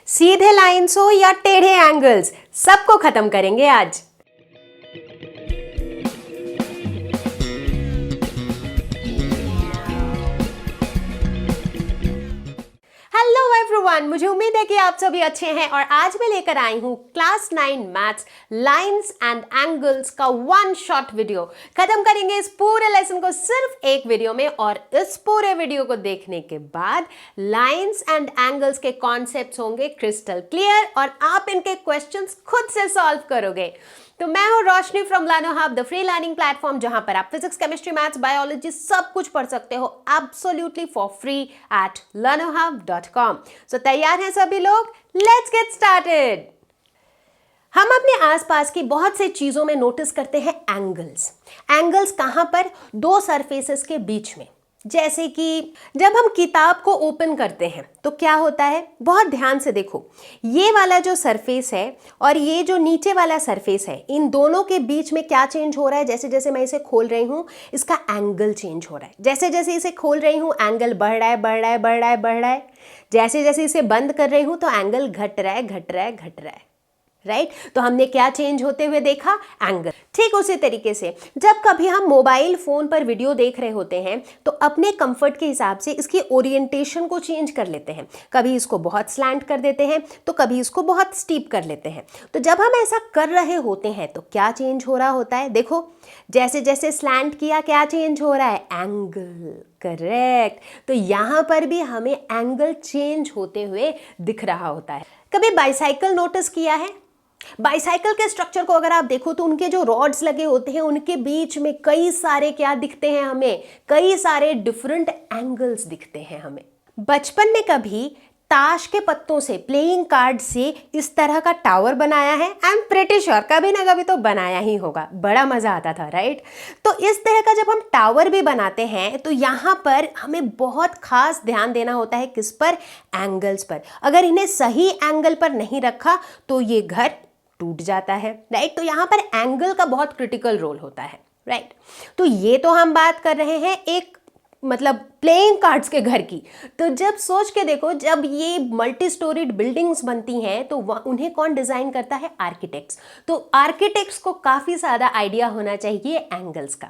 सीधे लाइन्स हो या टेढ़े एंगल्स, सबको खत्म करेंगे आज। हेलो एवरीवन, मुझे उम्मीद है कि आप सभी अच्छे हैं और आज मैं लेकर आई हूं class 9 maths lines and angles का वन शॉट वीडियो। खत्म करेंगे इस पूरे लेसन को सिर्फ एक वीडियो में और इस पूरे वीडियो को देखने के बाद लाइंस एंड एंगल्स के कॉन्सेप्ट्स होंगे क्रिस्टल क्लियर और आप इनके क्वेश्चंस खुद से सॉल्व करोगे। तो मैं हूं Roshni from Learno hub, the free learning platform, जहां पर आप फिजिक्स, केमिस्ट्री, मैथ्स, बायोलॉजी सब कुछ पढ़ सकते हो absolutely for free at learnohub.com। सो तैयार हैं सभी लोग? Let's get started. हम अपने आसपास की बहुत से चीजों में नोटिस करते हैं एंगल्स। एंगल्स कहां पर? दो सरफेसेस के बीच में। जैसे कि जब हम किताब को ओपन करते हैं तो क्या होता है, बहुत ध्यान से देखो, ये वाला जो सरफेस है और ये जो नीचे वाला सरफेस है, इन दोनों के बीच में क्या चेंज हो रहा है? जैसे जैसे मैं इसे खोल रही हूं इसका एंगल चेंज हो रहा है। जैसे जैसे इसे खोल रही हूं एंगल बढ़ रहा है, बढ़ रहा है, बढ़ रहा है, बढ़ रहा है। जैसे जैसे इसे बंद कर रही हूं तो एंगल घट रहा है, घट रहा है, घट रहा है। राइट तो हमने क्या चेंज होते हुए देखा? एंगल। ठीक उसी तरीके से जब कभी हम मोबाइल फोन पर वीडियो देख रहे होते हैं तो अपने कंफर्ट के हिसाब से इसकी ओरिएंटेशन को चेंज कर लेते हैं। कभी इसको बहुत स्लैंट कर देते हैं तो कभी इसको बहुत स्टीप कर लेते हैं। तो जब हम ऐसा कर रहे होते हैं तो क्या चेंज हो रहा होता है? देखो, जैसे जैसे स्लैंट किया क्या चेंज हो रहा है? एंगल। करेक्ट। तो यहां पर भी हमें एंगल चेंज होते हुए दिख रहा होता है। कभी बाइसाइकिल नोटिस किया है? बाइसाइकिल के स्ट्रक्चर को अगर आप देखो तो उनके जो रॉड्स लगे होते हैं उनके बीच में कई सारे क्या दिखते हैं हमें? कई सारे डिफरेंट एंगल्स दिखते हैं हमें। बचपन में कभी ताश के पत्तों से, प्लेइंग कार्ड से इस तरह का टावर बनाया है? आई एम प्रिटी श्योर कभी ना कभी तो बनाया ही होगा। बड़ा मजा आता था, राइट? तो इस तरह का जब हम टावर भी बनाते हैं तो यहाँ पर हमें बहुत खास ध्यान देना होता है। किस पर? एंगल्स पर। अगर इन्हें सही एंगल पर नहीं रखा तो ये घर टूट जाता है। राइट तो यहां पर एंगल का बहुत क्रिटिकल रोल होता है। राइट तो ये तो हम बात कर रहे हैं एक मतलब प्लेइंग कार्ड्स के घर की। तो जब सोच के देखो, जब ये मल्टी स्टोरीड बिल्डिंग्स बनती हैं तो उन्हें कौन डिजाइन करता है? आर्किटेक्ट्स। तो आर्किटेक्ट्स को काफी ज्यादा आइडिया होना चाहिए एंगल्स का।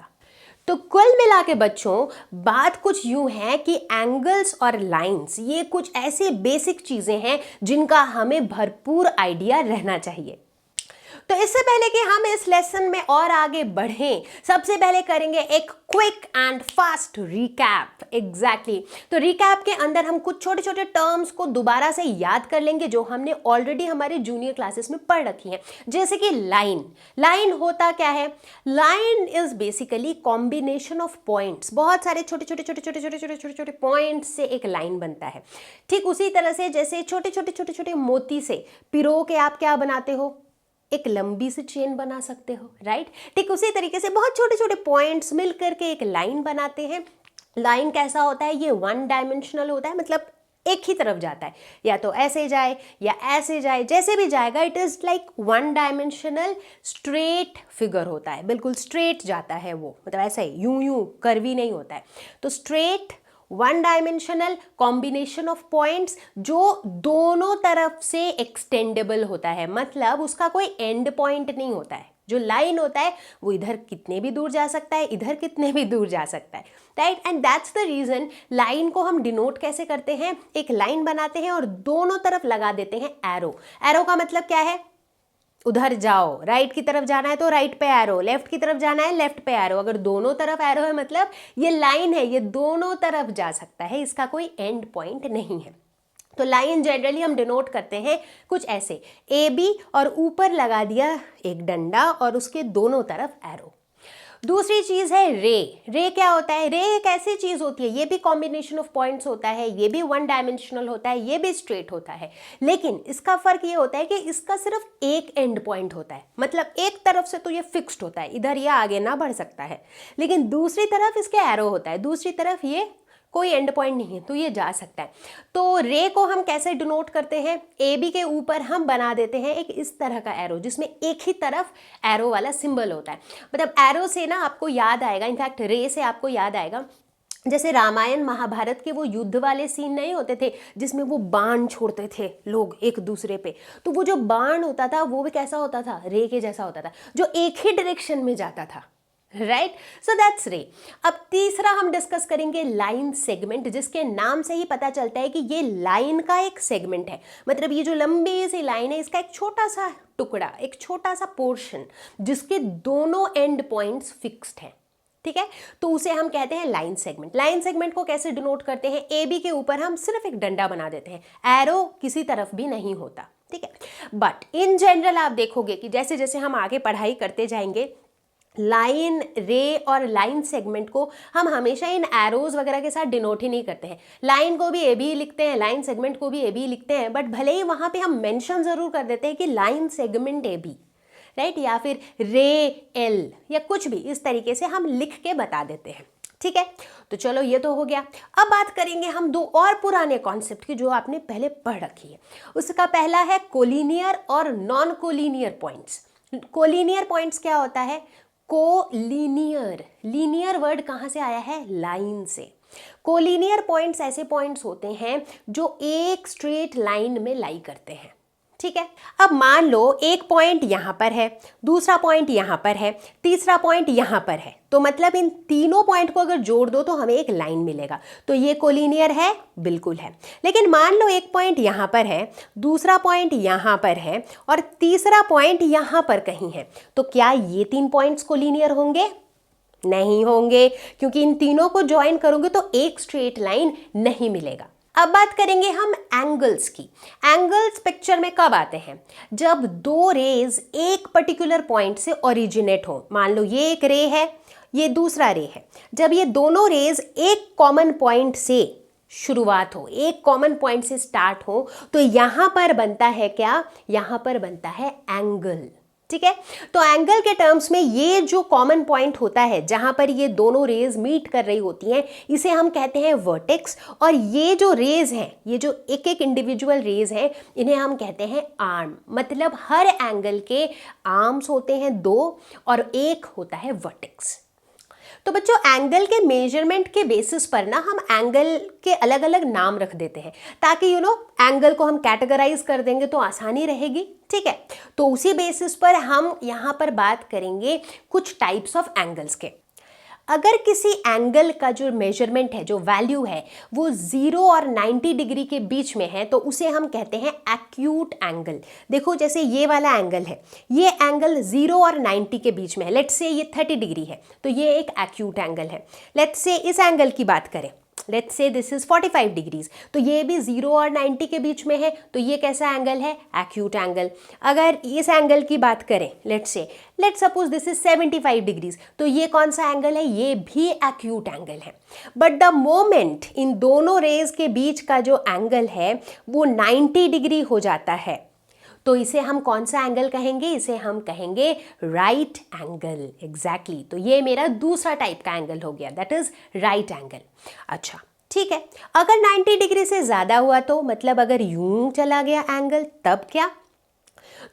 तो कुल मिला के बच्चों बात कुछ यूं है कि एंगल्स और लाइंस ये कुछ ऐसी बेसिक चीजें हैं जिनका हमें भरपूर आइडिया रहना चाहिए। तो इससे पहले कि हम इस लेसन में और आगे बढ़ें, सबसे पहले करेंगे एक quick and fast recap. Exactly तो रिकैप के अंदर हम कुछ छोटे छोटे टर्म्स को दोबारा से याद कर लेंगे जो हमने ऑलरेडी हमारे जूनियर क्लासेस में पढ़ रखी हैं। जैसे कि लाइन। लाइन होता क्या है? Line is basically combination of points. बहुत सारे छोटे छोटे छोटे छोटे छोटे छोटे छोटे छोटे पॉइंट्स से एक लाइन बनता है। ठीक उसी तरह से जैसे छोटे छोटे छोटे छोटे मोती से पिरो के आप क्या बनाते हो? एक लंबी सी चेन बना सकते हो। राइट ठीक उसी तरीके से बहुत छोटे छोटे पॉइंट्स मिल करके एक लाइन बनाते हैं। लाइन कैसा होता है? ये वन डायमेंशनल होता है, मतलब एक ही तरफ जाता है, या तो ऐसे जाए या ऐसे जाए, जैसे भी जाएगा it is like one dimensional straight figure होता है। बिल्कुल स्ट्रेट जाता है वो, मतलब ऐसा ही यूं यूं कर्वी नहीं होता है। तो straight one dimensional combination of points जो दोनों तरफ से एक्सटेंडेबल होता है, मतलब उसका कोई एंड पॉइंट नहीं होता है। जो लाइन होता है वो इधर कितने भी दूर जा सकता है, इधर कितने भी दूर जा सकता है। Right and that's the reason line को हम डिनोट कैसे करते हैं? एक लाइन बनाते हैं और दोनों तरफ लगा देते हैं एरो। एरो का मतलब क्या है? उधर जाओ, राइट की तरफ जाना है तो राइट पे एरो, लेफ्ट की तरफ जाना है लेफ्ट पे एरो। अगर दोनों तरफ एरो है मतलब ये लाइन है, ये दोनों तरफ जा सकता है, इसका कोई एंड पॉइंट नहीं है। तो लाइन जनरली हम डिनोट करते हैं कुछ ऐसे, ए बी और ऊपर लगा दिया एक डंडा और उसके दोनों तरफ एरो। दूसरी चीज है रे। रे क्या होता है? रे एक ऐसी चीज होती है, ये भी कॉम्बिनेशन ऑफ पॉइंट्स होता है, ये भी वन डायमेंशनल होता है, ये भी स्ट्रेट होता है, लेकिन इसका फर्क ये होता है कि इसका सिर्फ एक एंड पॉइंट होता है। मतलब एक तरफ से तो ये फिक्स्ड होता है, इधर ये आगे ना बढ़ सकता है, लेकिन दूसरी तरफ इसके एरो होता है, दूसरी तरफ ये कोई एंड पॉइंट नहीं है तो ये जा सकता है। तो रे को हम कैसे डिनोट करते हैं? ए बी के ऊपर हम बना देते हैं एक इस तरह का एरो जिसमें एक ही तरफ एरो वाला सिंबल होता है। मतलब एरो से ना आपको याद आएगा, इनफैक्ट रे से आपको याद आएगा जैसे रामायण महाभारत के वो युद्ध वाले सीन नहीं होते थे जिसमें वो बाण छोड़ते थे लोग एक दूसरे पे, तो वो जो बाण होता था वो भी कैसा होता था, रे के जैसा होता था, जो एक ही डायरेक्शन में जाता था, राइट। सो दैट्स रे। अब तीसरा हम डिस्कस करेंगे लाइन सेगमेंट, जिसके नाम से ही पता चलता है कि ये लाइन का एक सेगमेंट है, मतलब ये जो लंबी सी लाइन है इसका एक छोटा सा टुकड़ा, एक छोटा सा पोर्शन जिसके दोनों एंड पॉइंट्स फिक्स्ड हैं, ठीक है, तो उसे हम कहते हैं लाइन सेगमेंट। लाइन सेगमेंट को कैसे डिनोट करते हैं, ए बी के ऊपर हम सिर्फ एक डंडा बना देते हैं, एरो किसी तरफ भी नहीं होता, ठीक है। बट इन जनरल आप देखोगे कि जैसे जैसे हम आगे पढ़ाई करते जाएंगे, लाइन, रे और लाइन सेगमेंट को हम हमेशा इन एरोज वगैरह के साथ डिनोट ही नहीं करते हैं। लाइन को भी ए बी लिखते हैं, लाइन सेगमेंट को भी ए बी लिखते हैं, बट भले ही वहां पे हम मेंशन जरूर कर देते हैं कि line segment A B, right, या फिर रे एल या कुछ भी इस तरीके से हम लिख के बता देते हैं, ठीक है। तो चलो ये तो हो गया। अब बात करेंगे हम दो और पुराने कॉन्सेप्ट की जो आपने पहले पढ़ रखी है। उसका पहला है कोलिनियर और non collinear points. Collinear points क्या होता है, कोलिनियर, लीनियर वर्ड कहाँ से आया है, लाइन से। कोलिनियर पॉइंट्स ऐसे पॉइंट्स होते हैं जो एक स्ट्रेट लाइन में लाई करते हैं, ठीक है। अब मान लो एक पॉइंट यहां पर है, दूसरा पॉइंट यहां पर है, तीसरा पॉइंट यहां पर है, तो मतलब इन तीनों पॉइंट को अगर जोड़ दो तो हमें एक लाइन मिलेगा, तो ये कोलिनियर है, बिल्कुल है। लेकिन मान लो एक पॉइंट यहां पर है, दूसरा पॉइंट यहां पर है और तीसरा पॉइंट यहां पर कहीं है, तो क्या ये तीन पॉइंट्स कोलिनियर होंगे, नहीं होंगे, क्योंकि इन तीनों को ज्वाइन करोगे तो एक स्ट्रेट लाइन नहीं मिलेगा। अब बात करेंगे हम एंगल्स की। एंगल्स पिक्चर में कब आते हैं, जब दो रेज एक पर्टिकुलर पॉइंट से ओरिजिनेट हो। मान लो ये एक रे है, ये दूसरा रे है, जब ये दोनों रेज एक कॉमन पॉइंट से शुरुआत हो, एक कॉमन पॉइंट से स्टार्ट हो, तो यहां पर बनता है क्या, यहां पर बनता है एंगल, ठीक है। तो एंगल के टर्म्स में ये जो कॉमन पॉइंट होता है जहां पर ये दोनों रेज मीट कर रही होती हैं, इसे हम कहते हैं वर्टेक्स, और ये जो रेज हैं, ये जो एक एक इंडिविजुअल रेज हैं, इन्हें हम कहते हैं आर्म। मतलब हर एंगल के आर्म्स होते हैं दो और एक होता है वर्टेक्स। तो बच्चों एंगल के मेजरमेंट के बेसिस पर ना हम एंगल के अलग अलग नाम रख देते हैं, ताकि एंगल को हम कैटेगराइज कर देंगे तो आसानी रहेगी, ठीक है। तो उसी बेसिस पर हम यहाँ पर बात करेंगे कुछ टाइप्स ऑफ एंगल्स के। अगर किसी एंगल का जो मेजरमेंट है, जो वैल्यू है, वो 0 और 90 डिग्री के बीच में है, तो उसे हम कहते हैं एक्यूट एंगल। देखो जैसे ये वाला एंगल है, ये एंगल 0 और 90 के बीच में है, लेट्स से ये 30 डिग्री है, तो ये एक एक्यूट एंगल है। लेट्स से इस एंगल की बात करें, let's say this is 45 degrees, तो ये भी 0 और 90 के बीच में है, तो ये कैसा एंगल है, एक्यूट एंगल। अगर इस एंगल की बात करें, let's suppose this is 75 degrees, तो ये कौन सा एंगल है, ये भी एक्यूट एंगल है। बट द मोमेंट इन दोनों रेज के बीच का जो एंगल है वो 90 डिग्री हो जाता है, तो इसे हम कौन सा एंगल कहेंगे, इसे हम कहेंगे राइट एंगल। एग्जैक्टली, तो ये मेरा दूसरा टाइप का एंगल हो गया, दैट इज राइट एंगल। अच्छा ठीक है, अगर 90 डिग्री से ज़्यादा हुआ तो मतलब अगर यूं चला गया एंगल, तब क्या,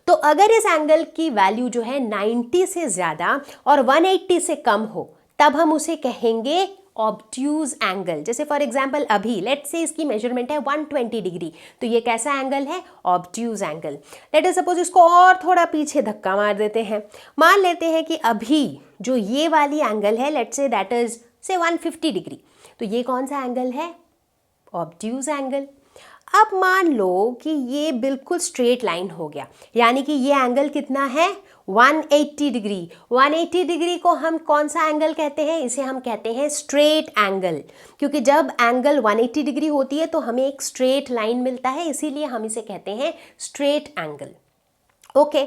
तो अगर इस एंगल की वैल्यू जो है 90 से ज़्यादा और 180 से कम हो, तब हम उसे कहेंगे ऑब्ट्यूज एंगल। जैसे फॉर एग्जाम्पल अभी लेट्स से इसकी मेजरमेंट है 120 डिग्री, तो ये कैसा एंगल है, obtuse angle. Let us suppose इसको और थोड़ा पीछे धक्का मार देते हैं, मान लेते हैं कि अभी जो ये वाली एंगल है, लेट्स से दैट इज से 150 डिग्री, तो ये कौन सा एंगल है, ऑब्ट्यूज एंगल। अब मान लो कि ये बिल्कुल स्ट्रेट लाइन हो गया, यानी कि ये एंगल कितना है, 180 डिग्री। 180 डिग्री को हम कौन सा एंगल कहते हैं, इसे हम कहते हैं स्ट्रेट एंगल, क्योंकि जब एंगल 180 डिग्री होती है तो हमें एक स्ट्रेट लाइन मिलता है, इसीलिए हम इसे कहते हैं स्ट्रेट एंगल। ओके,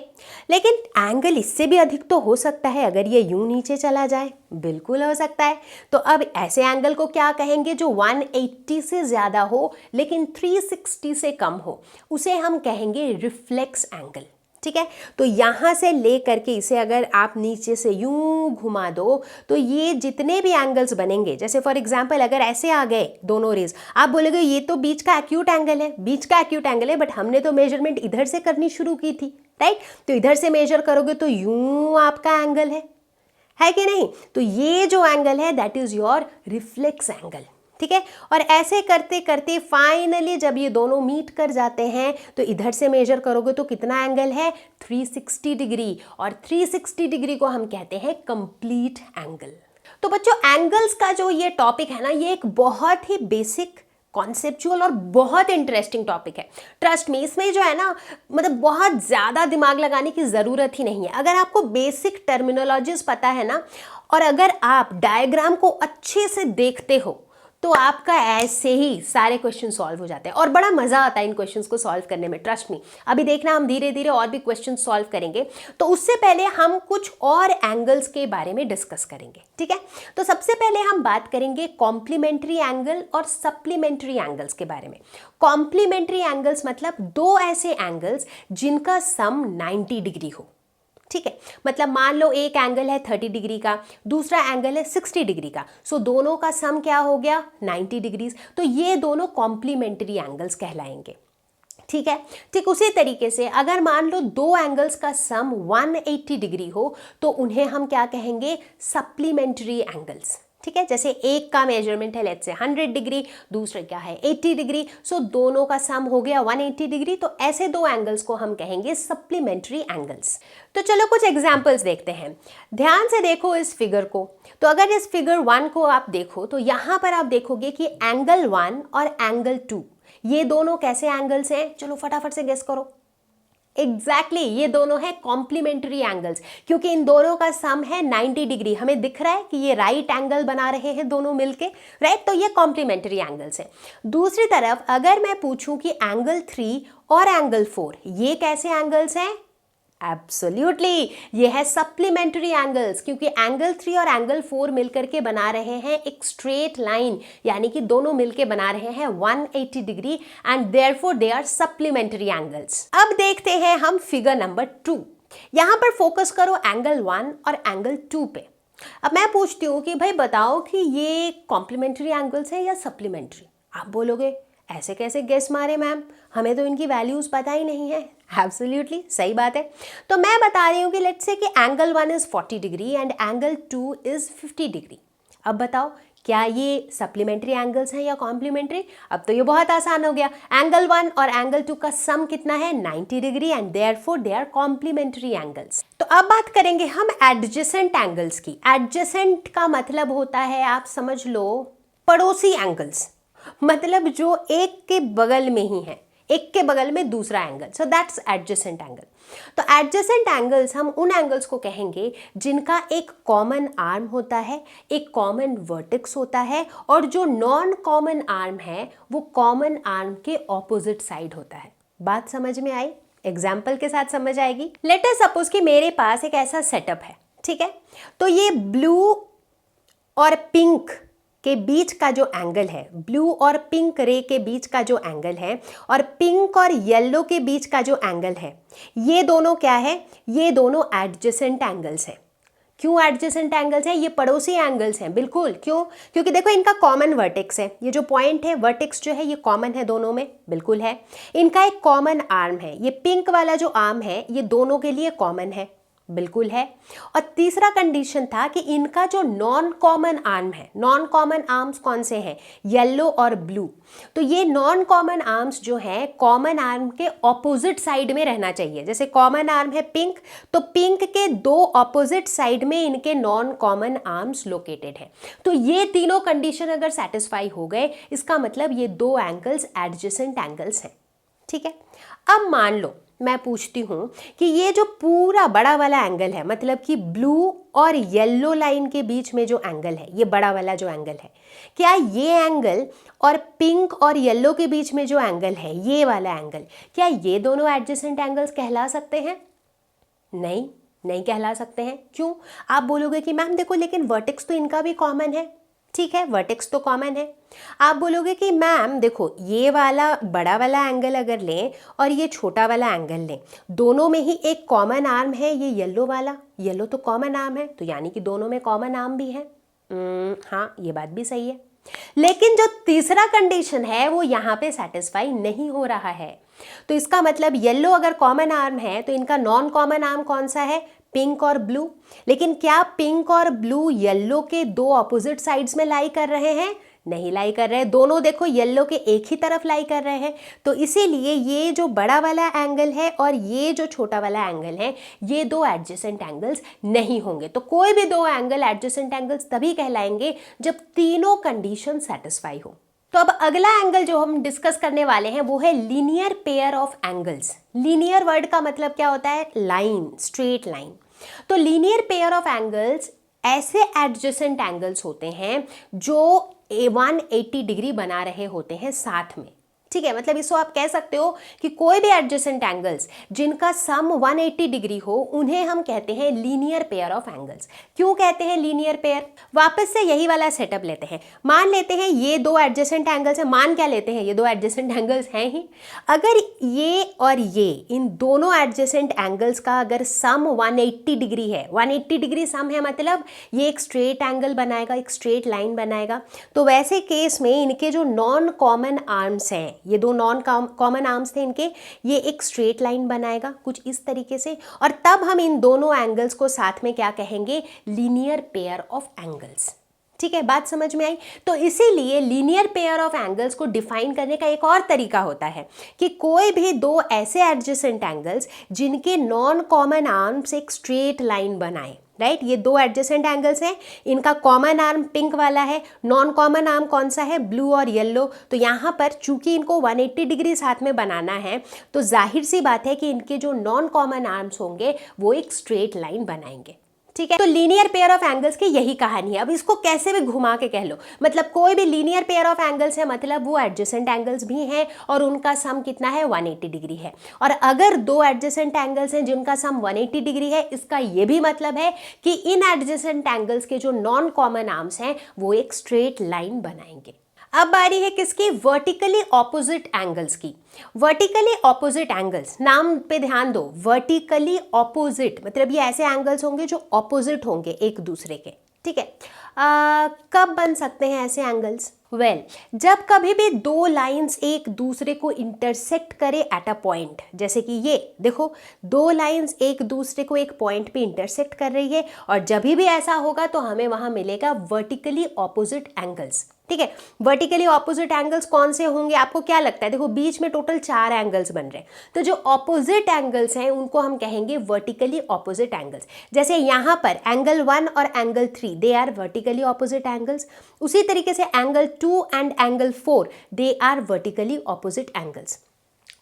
लेकिन एंगल इससे भी अधिक तो हो सकता है, अगर ये यूं नीचे चला जाए, बिल्कुल हो सकता है। तो अब ऐसे एंगल को क्या कहेंगे, जो 180 से ज़्यादा हो लेकिन 360 से कम हो, उसे हम कहेंगे रिफ्लेक्स एंगल। ठीक है, तो यहाँ से ले करके इसे अगर आप नीचे से यूं घुमा दो, तो ये जितने भी एंगल्स बनेंगे, जैसे फॉर एग्जांपल अगर ऐसे आ गए दोनों रेज, आप बोलोगे ये तो बीच का एक्यूट एंगल है, बीच का एक्यूट एंगल है, बट हमने तो मेजरमेंट इधर से करनी शुरू की थी, राइट। तो इधर से मेजर करोगे तो यूं आपका एंगल है, है कि नहीं? तो ये जो एंगल है that is your reflex angle, ठीक है। और ऐसे करते करते फाइनली जब ये दोनों मीट कर जाते हैं तो इधर से मेजर करोगे तो कितना एंगल है? 360 डिग्री, और 360 डिग्री को हम कहते हैं कंप्लीट एंगल। तो बच्चों, एंगल्स का जो ये टॉपिक है ना, ये एक बहुत ही बेसिक, कॉन्सेप्चुअल और बहुत इंटरेस्टिंग टॉपिक है। ट्रस्ट मी, इसमें जो है ना, मतलब बहुत ज़्यादा दिमाग लगाने की ज़रूरत ही नहीं है। अगर आपको बेसिक टर्मिनोलॉजीज पता है ना, और अगर आप डायग्राम को अच्छे से देखते हो, तो आपका ऐसे ही सारे क्वेश्चन सॉल्व हो जाते हैं और बड़ा मज़ा आता है इन क्वेश्चंस को सॉल्व करने में। ट्रस्ट मी, अभी देखना, हम धीरे धीरे और भी क्वेश्चन सॉल्व करेंगे। तो उससे पहले हम कुछ और एंगल्स के बारे में डिस्कस करेंगे, ठीक है। तो सबसे पहले हम बात करेंगे कॉम्प्लीमेंट्री एंगल और सप्लीमेंट्री एंगल्स के बारे में। कॉम्प्लीमेंट्री एंगल्स मतलब दो ऐसे एंगल्स जिनका सम 90 डिग्री हो, ठीक है। मतलब मान लो एक एंगल है 30 डिग्री का, दूसरा एंगल है 60 डिग्री का, सो दोनों का सम क्या हो गया? 90 डिग्रीज। तो ये दोनों कॉम्प्लीमेंट्री एंगल्स कहलाएंगे, ठीक है। ठीक उसी तरीके से अगर मान लो दो एंगल्स का सम 180 डिग्री हो तो उन्हें हम क्या कहेंगे? सप्लीमेंट्री एंगल्स, ठीक है। जैसे एक का मेजरमेंट है लेट्स से 100 डिग्री, दूसरा क्या है 80 डिग्री, सो दोनों का सम हो गया 180 डिग्री, तो ऐसे दो एंगल्स को हम कहेंगे सप्लीमेंट्री एंगल्स। तो चलो कुछ एग्जांपल्स देखते हैं। ध्यान से देखो इस फिगर को। तो अगर इस फिगर 1 को आप देखो तो यहाँ पर आप देखोगे कि एंगल 1 और एंगल 2 ये दोनों कैसे एंगल्स हैं? चलो फटाफट से गेस करो। एग्जैक्टली ये दोनों है कॉम्प्लीमेंट्री एंगल्स, क्योंकि इन दोनों का सम है 90 डिग्री। हमें दिख रहा है कि ये राइट एंगल बना रहे हैं दोनों मिलके, राइट। तो ये कॉम्प्लीमेंट्री एंगल्स हैं। दूसरी तरफ अगर मैं पूछूं कि एंगल 3 और एंगल 4 ये कैसे एंगल्स हैं? एब्सोल्युटली ये है सप्लीमेंट्री एंगल्स, क्योंकि एंगल 3 और एंगल 4 मिलकर के बना रहे हैं एक स्ट्रेट लाइन, यानी कि दोनों मिलके बना रहे हैं 180 degree, and therefore they are supplementary angles. अब देखते हैं हम फिगर नंबर 2। यहां पर फोकस करो एंगल 1 और एंगल 2 पे। अब मैं पूछती हूं कि भाई बताओ कि ये कॉम्प्लीमेंट्री एंगल्स है या सप्लीमेंट्री? आप बोलोगे ऐसे कैसे गेस मारे मैम, हमें तो इनकी वैल्यूज पता ही नहीं है। एब्सोल्युटली सही बात है। तो मैं बता रही हूँ कि लेट्स से कि angle 1 is 40 degree and angle 2 is 50 degree. अब बताओ क्या ये सप्लीमेंट्री एंगल्स हैं या कॉम्प्लीमेंट्री? अब तो ये बहुत आसान हो गया। एंगल 1 और एंगल 2 का सम कितना है? 90 degree, and therefore they are complementary angles. तो अब बात करेंगे हम एडजेसेंट एंगल्स की। एडजेसेंट का मतलब होता है, आप समझ लो, पड़ोसी एंगल्स, मतलब जो एक के बगल में ही है, एक के बगल में दूसरा angle, so that's adjacent angle. तो एडजेसेंट एंगल्स हम उन एंगल्स को कहेंगे जिनका एक कॉमन आर्म होता है, एक कॉमन वर्टेक्स होता है, और जो नॉन कॉमन आर्म है वो कॉमन आर्म के ऑपोजिट साइड होता है। बात समझ में आई? एग्जाम्पल के साथ समझ आएगी। लेट अस सपोज कि मेरे पास एक ऐसा सेटअप है, ठीक है। तो ये ब्लू और पिंक के बीच का जो एंगल है, ब्लू और पिंक रे के बीच का जो एंगल है, और पिंक और येलो के बीच का जो एंगल है, ये दोनों क्या है? ये दोनों एडजेसेंट एंगल्स हैं। क्यों एडजेसेंट एंगल्स हैं? ये पड़ोसी एंगल्स हैं, बिल्कुल। क्यों? क्योंकि देखो इनका कॉमन वर्टेक्स है, ये जो पॉइंट है वर्टेक्स जो है ये कॉमन है दोनों में, बिल्कुल है। इनका एक कॉमन आर्म है, ये पिंक वाला जो आर्म है ये दोनों के लिए कॉमन है, बिल्कुल है। और तीसरा कंडीशन था कि इनका जो नॉन कॉमन आर्म है, नॉन कॉमन आर्म्स कौन से हैं? येलो और ब्लू। तो ये नॉन कॉमन आर्म्स जो हैं कॉमन आर्म के ऑपोजिट साइड में रहना चाहिए। जैसे कॉमन आर्म है पिंक, तो पिंक के दो ऑपोजिट साइड में इनके नॉन कॉमन आर्म्स लोकेटेड है। तो ये तीनों कंडीशन अगर सेटिस्फाई हो गए, इसका मतलब ये दो एंगल्स एडजेसेंट एंगल्स हैं, ठीक है। अब मान लो मैं पूछती हूँ कि ये जो पूरा बड़ा वाला एंगल है, मतलब कि ब्लू और येलो लाइन के बीच में जो एंगल है, ये बड़ा वाला जो एंगल है, क्या ये एंगल और पिंक और येलो के बीच में जो एंगल है, ये वाला एंगल, क्या ये दोनों एडजेसेंट एंगल्स कहला सकते हैं? नहीं, नहीं कहला सकते हैं। क्यों? आप बोलोगे कि मैम देखो लेकिन वर्टेक्स तो इनका भी कॉमन है। ठीक है, वर्टेक्स तो कॉमन है। आप बोलोगे कि मैम देखो ये वाला बड़ा वाला एंगल अगर लें और ये छोटा वाला एंगल लें, दोनों में ही एक कॉमन आर्म है, ये येलो वाला, येलो तो कॉमन आर्म है, तो यानी कि दोनों में कॉमन आर्म भी है। हाँ, ये बात भी सही है। लेकिन जो तीसरा कंडीशन है वो यहाँ पे सेटिस्फाई नहीं हो रहा है। तो इसका मतलब येलो अगर कॉमन आर्म है तो इनका नॉन कॉमन आर्म कौन सा है? पिंक और ब्लू। लेकिन क्या पिंक और ब्लू येलो के दो ऑपोजिट साइड्स में लाई कर रहे हैं? नहीं लाई कर रहे हैं, दोनों देखो येलो के एक ही तरफ लाई कर रहे हैं। तो इसीलिए ये जो बड़ा वाला एंगल है और ये जो छोटा वाला एंगल है, ये दो एडजेसेंट एंगल्स नहीं होंगे। तो कोई भी दो एंगल एडजेसेंट एंगल्स तभी कहलाएंगे जब तीनों कंडीशन सेटिस्फाई हो। तो अब अगला एंगल जो हम डिस्कस करने वाले हैं वो है linear pair of angles. Linear word का मतलब क्या होता है? Line, straight line. तो लीनियर पेयर ऑफ एंगल्स ऐसे एडजेसेंट एंगल्स होते हैं जो 180 डिग्री बना रहे होते हैं साथ में। ठीक है, मतलब इसको आप कह सकते हो कि कोई भी एडजेसेंट एंगल्स जिनका सम 180 डिग्री हो उन्हें हम कहते हैं लीनियर पेयर ऑफ एंगल्स। क्यों कहते हैं लीनियर पेयर? वापस से यही वाला सेटअप लेते हैं। मान लेते हैं ये दो एडजेसेंट एंगल्स हैं, मान क्या लेते हैं, ये दो एडजेसेंट एंगल्स हैं ही। अगर ये और ये इन दोनों एडजेसेंट एंगल्स का अगर सम 180 डिग्री है, 180 डिग्री सम है, मतलब ये एक स्ट्रेट एंगल बनाएगा, एक स्ट्रेट लाइन बनाएगा। तो वैसे केस में इनके जो नॉन कॉमन आर्म्स हैं, ये दो नॉन कॉमन आर्म्स थे इनके, ये एक स्ट्रेट लाइन बनाएगा कुछ इस तरीके से। और तब हम इन दोनों एंगल्स को साथ में क्या कहेंगे? Linear pair of angles. ठीक है, बात समझ में आई? तो इसीलिए लीनियर पेयर ऑफ एंगल्स को डिफाइन करने का एक और तरीका होता है कि कोई भी दो ऐसे एडजेसेंट एंगल्स जिनके नॉन कॉमन आर्म्स एक स्ट्रेट लाइन बनाए। राइट, ये दो एडजेसेंट एंगल्स हैं, इनका कॉमन आर्म पिंक वाला है, नॉन कॉमन आर्म कौन सा है? ब्लू और येलो। तो यहाँ पर चूंकि इनको 180 डिग्री साथ में बनाना है तो जाहिर सी बात है कि इनके जो नॉन कॉमन आर्म्स होंगे वो एक स्ट्रेट लाइन बनाएंगे। ठीक है, तो लीनियर पेयर ऑफ एंगल्स की यही कहानी है। अब इसको कैसे भी घुमा के कह लो, मतलब कोई भी लीनियर पेयर ऑफ एंगल्स है मतलब वो एडजेसेंट एंगल्स भी हैं और उनका सम कितना है? 180 डिग्री है। और अगर दो एडजेसेंट एंगल्स हैं जिनका सम 180 डिग्री है, इसका ये भी मतलब है कि इन एडजेसेंट एंगल्स के जो नॉन कॉमन आर्म्स हैं वो एक स्ट्रेट लाइन बनाएंगे। अब बारी है किसकी? वर्टिकली ऑपोजिट एंगल्स की। वर्टिकली ऑपोजिट एंगल्स, नाम पे ध्यान दो, वर्टिकली ऑपोजिट मतलब ये ऐसे एंगल्स होंगे जो ऑपोजिट होंगे एक दूसरे के। ठीक है, कब बन सकते हैं ऐसे एंगल्स? जब कभी भी दो लाइंस एक दूसरे को इंटरसेक्ट करे एट अ पॉइंट, जैसे कि ये देखो दो लाइंस एक दूसरे को एक पॉइंट पे इंटरसेक्ट कर रही है, और जब भी ऐसा होगा तो हमें वहां मिलेगा वर्टिकली ऑपोजिट एंगल्स। ठीक है, वर्टिकली ऑपोजिट एंगल्स कौन से होंगे? आपको क्या लगता है? देखो बीच में टोटल 4 एंगल्स बन रहे हैं, तो जो ऑपोजिट एंगल्स हैं उनको हम कहेंगे वर्टिकली ऑपोजिट एंगल्स। जैसे यहाँ पर एंगल 1 और angle 3 they are vertically opposite angles. उसी तरीके से angle 2 and angle 4 they are vertically opposite angles.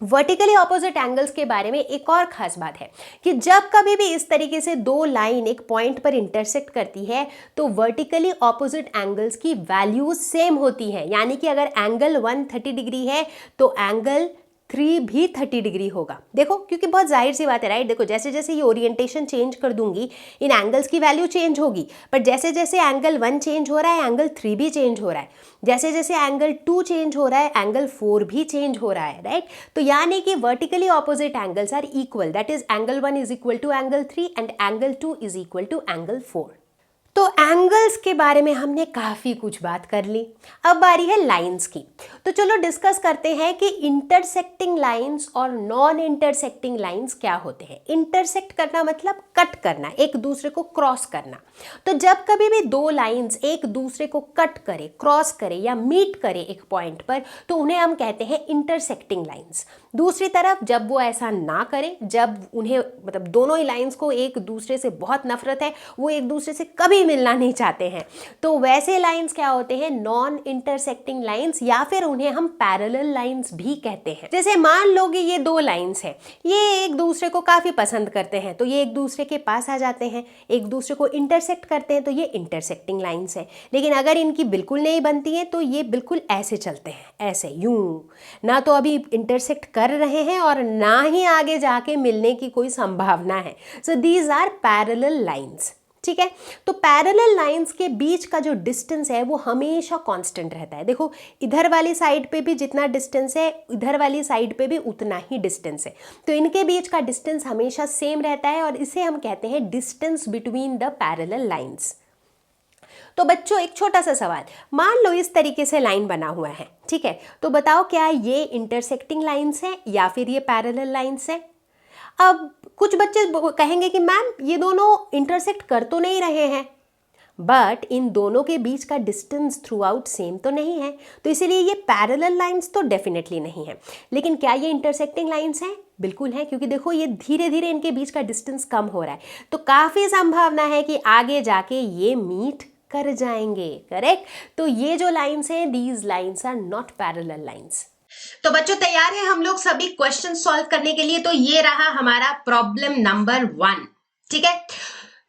Vertically opposite angles के बारे में एक और खास बात है कि जब कभी भी इस तरीके से दो लाइन एक पॉइंट पर इंटरसेक्ट करती है तो वर्टिकली ऑपोजिट एंगल्स की वैल्यूज सेम होती हैं। यानी कि अगर एंगल 1 30 डिग्री है तो एंगल 3 भी 30 डिग्री होगा। देखो, क्योंकि बहुत जाहिर सी बात है, राइट? देखो जैसे जैसे ये ओरिएंटेशन चेंज कर दूंगी इन एंगल्स की वैल्यू चेंज होगी, पर जैसे जैसे एंगल 1 चेंज हो रहा है एंगल 3 भी चेंज हो रहा है, जैसे जैसे एंगल 2 चेंज हो रहा है एंगल 4 भी चेंज हो रहा है। राइट, तो यानी कि vertically opposite angles are equal, that is angle 1 is equal to angle 3 and angle 2 is equal to angle 4। तो एंगल्स के बारे में हमने काफ़ी कुछ बात कर ली। अब बारी है लाइंस की। तो चलो डिस्कस करते हैं कि इंटरसेक्टिंग लाइंस और नॉन इंटरसेक्टिंग लाइंस क्या होते हैं। इंटरसेक्ट करना मतलब कट करना, एक दूसरे को क्रॉस करना। तो जब कभी भी दो लाइंस एक दूसरे को कट करे, क्रॉस करे या मीट करे एक पॉइंट पर, तो उन्हें हम कहते हैं इंटरसेक्टिंग लाइंस। दूसरी तरफ जब वो ऐसा ना करे, जब उन्हें मतलब दोनों ही लाइंस को एक दूसरे से बहुत नफरत है, वो एक दूसरे से कभी मिलना नहीं चाहते हैं, तो वैसे लाइंस क्या होते हैं? नॉन इंटरसेक्टिंग लाइंस, या फिर उन्हें हम पैरेलल लाइंस भी कहते हैं। जैसे मान लो कि ये दो लाइंस हैं, ये एक दूसरे को काफ़ी पसंद करते हैं, तो ये एक दूसरे के पास आ जाते हैं, एक दूसरे को इंटरसेक्ट करते हैं, तो ये इंटरसेक्टिंग लाइंस है। लेकिन अगर इनकी बिल्कुल नहीं बनती हैं तो ये बिल्कुल ऐसे चलते हैं, ऐसे यूं, ना तो अभी इंटरसेक्ट कर रहे हैं और ना ही आगे जाके मिलने की कोई संभावना है। So these are parallel lines. ठीक है, तो पैरेलल लाइंस के बीच का जो डिस्टेंस है वो हमेशा कांस्टेंट रहता है। देखो इधर वाली साइड पे भी जितना डिस्टेंस है, इधर वाली साइड पे भी उतना ही डिस्टेंस है, तो इनके बीच का डिस्टेंस हमेशा सेम रहता है और इसे हम कहते हैं distance between the parallel lines. तो बच्चों एक छोटा सा सवाल, मान लो इस तरीके से लाइन बना हुआ है, ठीक है, तो बताओ क्या ये इंटरसेक्टिंग लाइंस है या फिर ये पैरेलल लाइंस है? अब कुछ बच्चे कहेंगे कि मैम ये दोनों इंटरसेक्ट कर तो नहीं रहे हैं, बट इन दोनों के बीच का डिस्टेंस थ्रू आउट सेम तो नहीं है, तो इसीलिए ये पैरेलल लाइंस तो डेफिनेटली नहीं है। लेकिन क्या ये इंटरसेक्टिंग लाइंस हैं? बिल्कुल है, क्योंकि देखो ये धीरे धीरे इनके बीच का डिस्टेंस कम हो रहा है, तो काफ़ी संभावना है कि आगे जाके ये मीट कर जाएंगे। करेक्ट? तो ये जो लाइंस हैं, these lines are not parallel lines. तो बच्चों तैयार है हम लोग सभी क्वेश्चन सॉल्व करने के लिए? तो ये रहा हमारा प्रॉब्लम नंबर 1। ठीक है,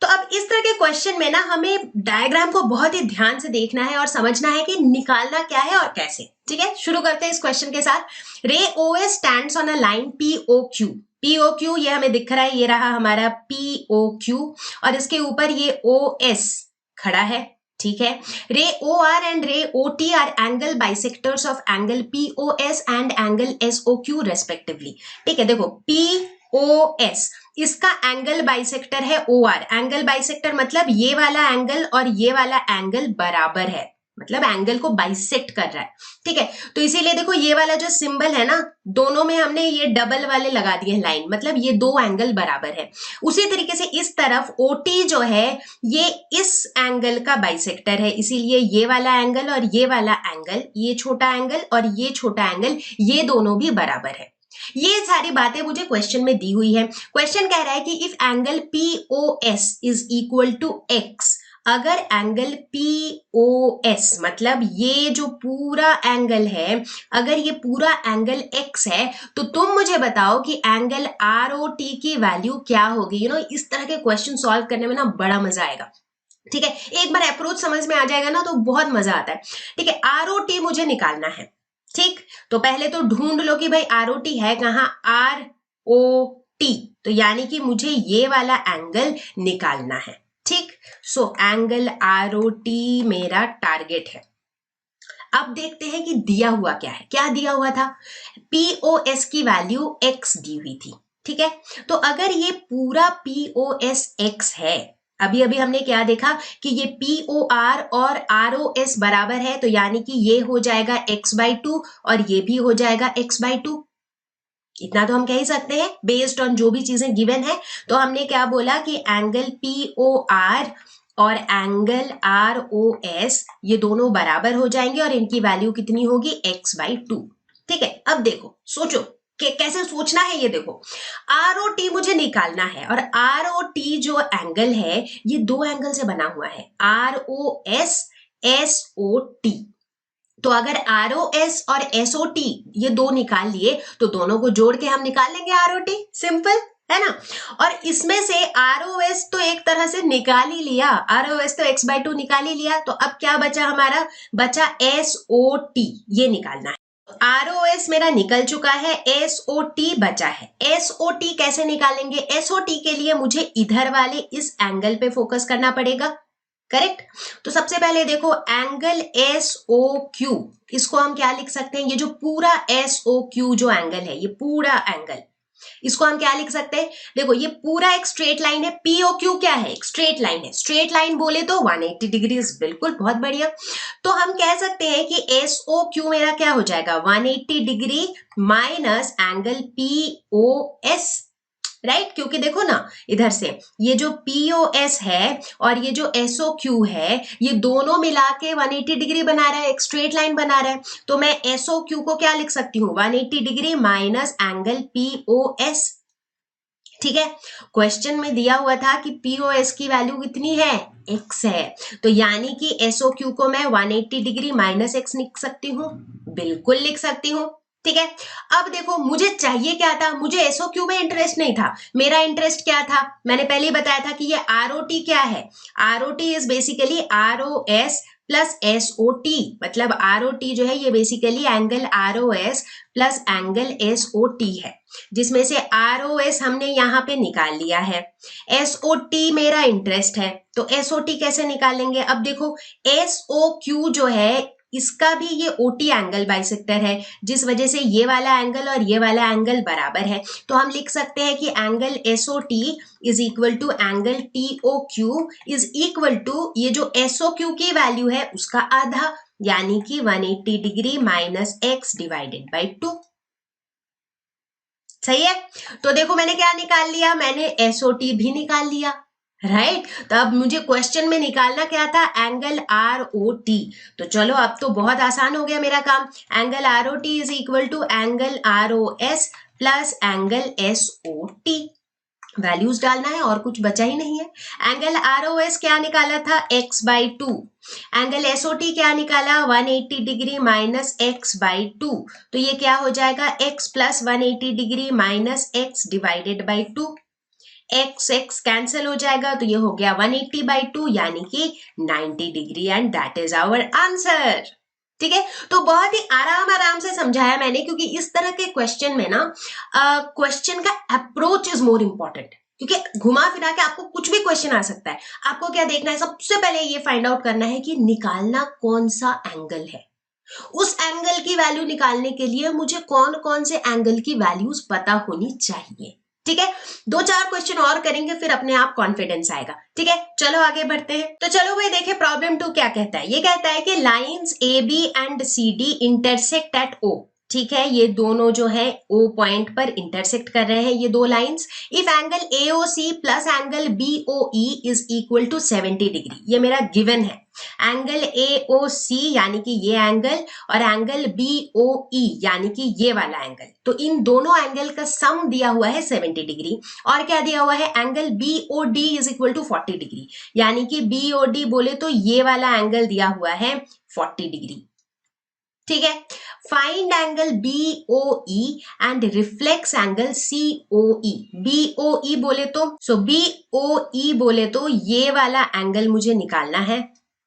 तो अब इस तरह के क्वेश्चन में ना हमें डायग्राम को बहुत ही ध्यान से देखना है और समझना है कि निकालना क्या है और कैसे। ठीक है, शुरू करते हैं इस क्वेश्चन के साथ। रे OS stands on a line POQ। POQ ये हमें दिख रहा है, ये रहा हमारा POQ, और इसके ऊपर ये OS खड़ा है। ठीक है, रे OR एंड रे OT R angle bisectors of angle POS and angle SOQ respectively. ठीक है, देखो POS इसका एंगल बाइसेक्टर है OR। एंगल बाइसेक्टर मतलब ये वाला एंगल और ये वाला एंगल बराबर है, मतलब एंगल को बाइसेक्ट कर रहा है। ठीक है, तो इसीलिए देखो ये वाला जो सिंबल है ना, दोनों में हमने ये डबल वाले लगा दिए लाइन, मतलब ये दो एंगल बराबर है। उसी तरीके से इस तरफ OT जो है ये इस एंगल का बाइसेक्टर है, इसीलिए ये वाला एंगल और ये वाला एंगल, ये छोटा एंगल और ये छोटा एंगल, ये दोनों भी बराबर है। ये सारी बातें मुझे क्वेश्चन में दी हुई है। क्वेश्चन कह रहा है कि if angle POS is equal to X, अगर एंगल POS मतलब ये जो पूरा एंगल है, अगर ये पूरा एंगल X है, तो तुम मुझे बताओ कि एंगल ROT की वैल्यू क्या होगी। इस तरह के क्वेश्चन सॉल्व करने में ना बड़ा मजा आएगा। ठीक है, एक बार अप्रोच समझ में आ जाएगा ना तो बहुत मजा आता है। ठीक है, ROT मुझे निकालना है। ठीक, तो पहले तो ढूंढ लो कि भाई ROT है कहाँ, ROT, तो यानी कि मुझे ये वाला एंगल निकालना है। ठीक, सो एंगल ROT मेरा टारगेट है। अब देखते हैं कि दिया हुआ क्या है। क्या दिया हुआ था? POS की वैल्यू X दी हुई थी। ठीक है, तो अगर ये पूरा POS X है, अभी अभी हमने क्या देखा कि ये POR और ROS बराबर है, तो यानी कि ये हो जाएगा x/2 और ये भी हो जाएगा x/2। इतना तो हम कह ही सकते हैं बेस्ड ऑन जो भी चीजें गिवन है। तो हमने क्या बोला कि एंगल POR और एंगल ROS ये दोनों बराबर हो जाएंगे और इनकी वैल्यू कितनी होगी, x/2। ठीक है, अब देखो, सोचो कैसे सोचना है। ये देखो, ROT मुझे निकालना है और ROT जो एंगल है ये दो एंगल से बना हुआ है, ROS SOT। तो अगर ROS और SOT ये दो निकाल लिए तो दोनों को जोड़ के हम निकाल लेंगे ROT, सिंपल है ना। और इसमें से ROS तो एक तरह से निकाल ही लिया, ROS तो x/2 निकाल ही लिया, तो अब क्या बचा हमारा, बचा SOT, ये निकालना है। ROS मेरा निकल चुका है, SOT बचा है। SOT कैसे निकालेंगे? SOT के लिए मुझे इधर वाले इस एंगल पे फोकस करना पड़ेगा। करेक्ट, तो सबसे पहले देखो एंगल SOQ, इसको हम क्या लिख सकते हैं, ये जो पूरा SOQ जो एंगल है, ये पूरा एंगल, इसको हम क्या लिख सकते हैं? देखो ये पूरा एक स्ट्रेट लाइन है। POQ क्या है? एक स्ट्रेट लाइन है। स्ट्रेट लाइन बोले तो 180 डिग्री, बिल्कुल, बहुत बढ़िया। तो हम कह सकते हैं कि SOQ मेरा क्या हो जाएगा, 180 degree minus angle POS, right? क्योंकि देखो ना इधर से ये जो POS है और ये जो SOQ है, ये दोनों मिला के 180 डिग्री बना रहा है, एक स्ट्रेट लाइन बना रहा है। तो मैं SOQ को क्या लिख सकती हूँ, 180 डिग्री माइनस एंगल POS। ठीक है, क्वेश्चन में दिया हुआ था कि POS की वैल्यू कितनी है, X है, तो यानी कि SOQ को मैं 180 डिग्री माइनस X लिख सकती हूँ, बिल्कुल लिख सकती हूँ। ठीक है, अब देखो मुझे चाहिए क्या था, मुझे SOQ में इंटरेस्ट नहीं था, मेरा इंटरेस्ट क्या था, मैंने पहले ही बताया था कि ये ROT क्या है, ROT is basically ROS plus SOT, मतलब ROT जो है ये basically angle ROS plus angle SOT है, जिसमें से ROS हमने यहाँ पे निकाल लिया है, SOT मेरा इंटरेस्ट है, तो SOT कैसे निकालेंगे? अब देखो SOQ जो है इसका भी ये OT एंगल बाइसेक्टर है, जिस वजह से ये वाला एंगल और ये वाला एंगल बराबर है, तो हम लिख सकते हैं कि angle SOT is equal to angle TOQ is equal to ये जो SOQ की वैल्यू है उसका आधा, यानी कि 180 degree minus X divided by 2। सही है। तो देखो मैंने क्या निकाल लिया, मैंने एसओटी भी निकाल लिया, राइट। तो अब मुझे क्वेश्चन में निकालना क्या था, एंगल आर ओ टी। तो चलो अब तो बहुत आसान हो गया मेरा काम। Angle R O T is equal to angle R O S plus angle S O T. Values डालना है और कुछ बचा ही नहीं है। एंगल आर ओ एस क्या निकाला था, x/2। Angle S O T क्या निकाला, 180 डिग्री माइनस x/2। तो ये क्या हो जाएगा, x plus 180 degree minus x divided by 2। x cancel हो जाएगा, तो ये हो गया 180/2 यानी कि 90 degree, and that is our answer. ठीक है, तो बहुत ही आराम से समझाया मैंने, क्योंकि इस तरह के क्वेश्चन में ना क्वेश्चन का अप्रोच इज मोर इंपॉर्टेंट, क्योंकि घुमा फिरा के आपको कुछ भी क्वेश्चन आ सकता है। आपको क्या देखना है, सबसे पहले ये फाइंड आउट करना है कि निकालना कौन सा एंगल है। उस एंगल की वैल्यू निकालने के लिए मुझे कौन कौन से एंगल की वैल्यूज पता होनी चाहिए। ठीक है, 2-4 क्वेश्चन और करेंगे, फिर अपने आप कॉन्फिडेंस आएगा। ठीक है, चलो आगे बढ़ते हैं। तो चलो भाई देखिए प्रॉब्लम 2 क्या कहता है। ये कहता है कि lines A B and C D intersect at O. ठीक है, ये दोनों जो है ओ पॉइंट पर इंटरसेक्ट कर रहे हैं ये दो lines. If angle AOC plus angle BOE is equal to 70 degree, ये मेरा गिवन है। एंगल एओसी यानी कि ये एंगल, और एंगल बीओई यानी कि ये वाला एंगल, तो इन दोनों एंगल का सम दिया हुआ है 70 डिग्री। और क्या दिया हुआ है, angle BOD is equal to 40 degree, यानी कि बीओडी बोले तो ये वाला एंगल दिया हुआ है 40 डिग्री। ठीक है, find angle BOE and reflex angle COE. BOE बोले तो बीओई बोले तो ये वाला एंगल मुझे निकालना है,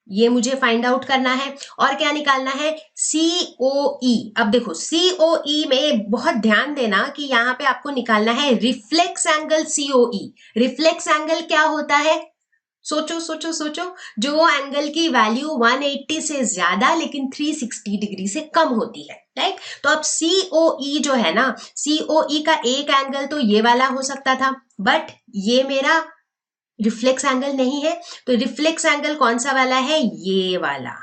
ये मुझे फाइंड आउट करना है। और क्या निकालना है, सीओई। अब देखो सीओई में बहुत ध्यान देना कि यहाँ पे आपको निकालना है reflex angle COE. Reflex angle क्या होता है, सोचो सोचो सोचो, जो एंगल की वैल्यू 180 से ज्यादा लेकिन 360 डिग्री से कम होती है, राइट। तो अब सीओई जो है ना, सीओई का एक एंगल तो ये वाला हो सकता था, बट ये मेरा रिफ्लेक्स एंगल नहीं है। तो रिफ्लेक्स एंगल कौन सा वाला है, ये वाला।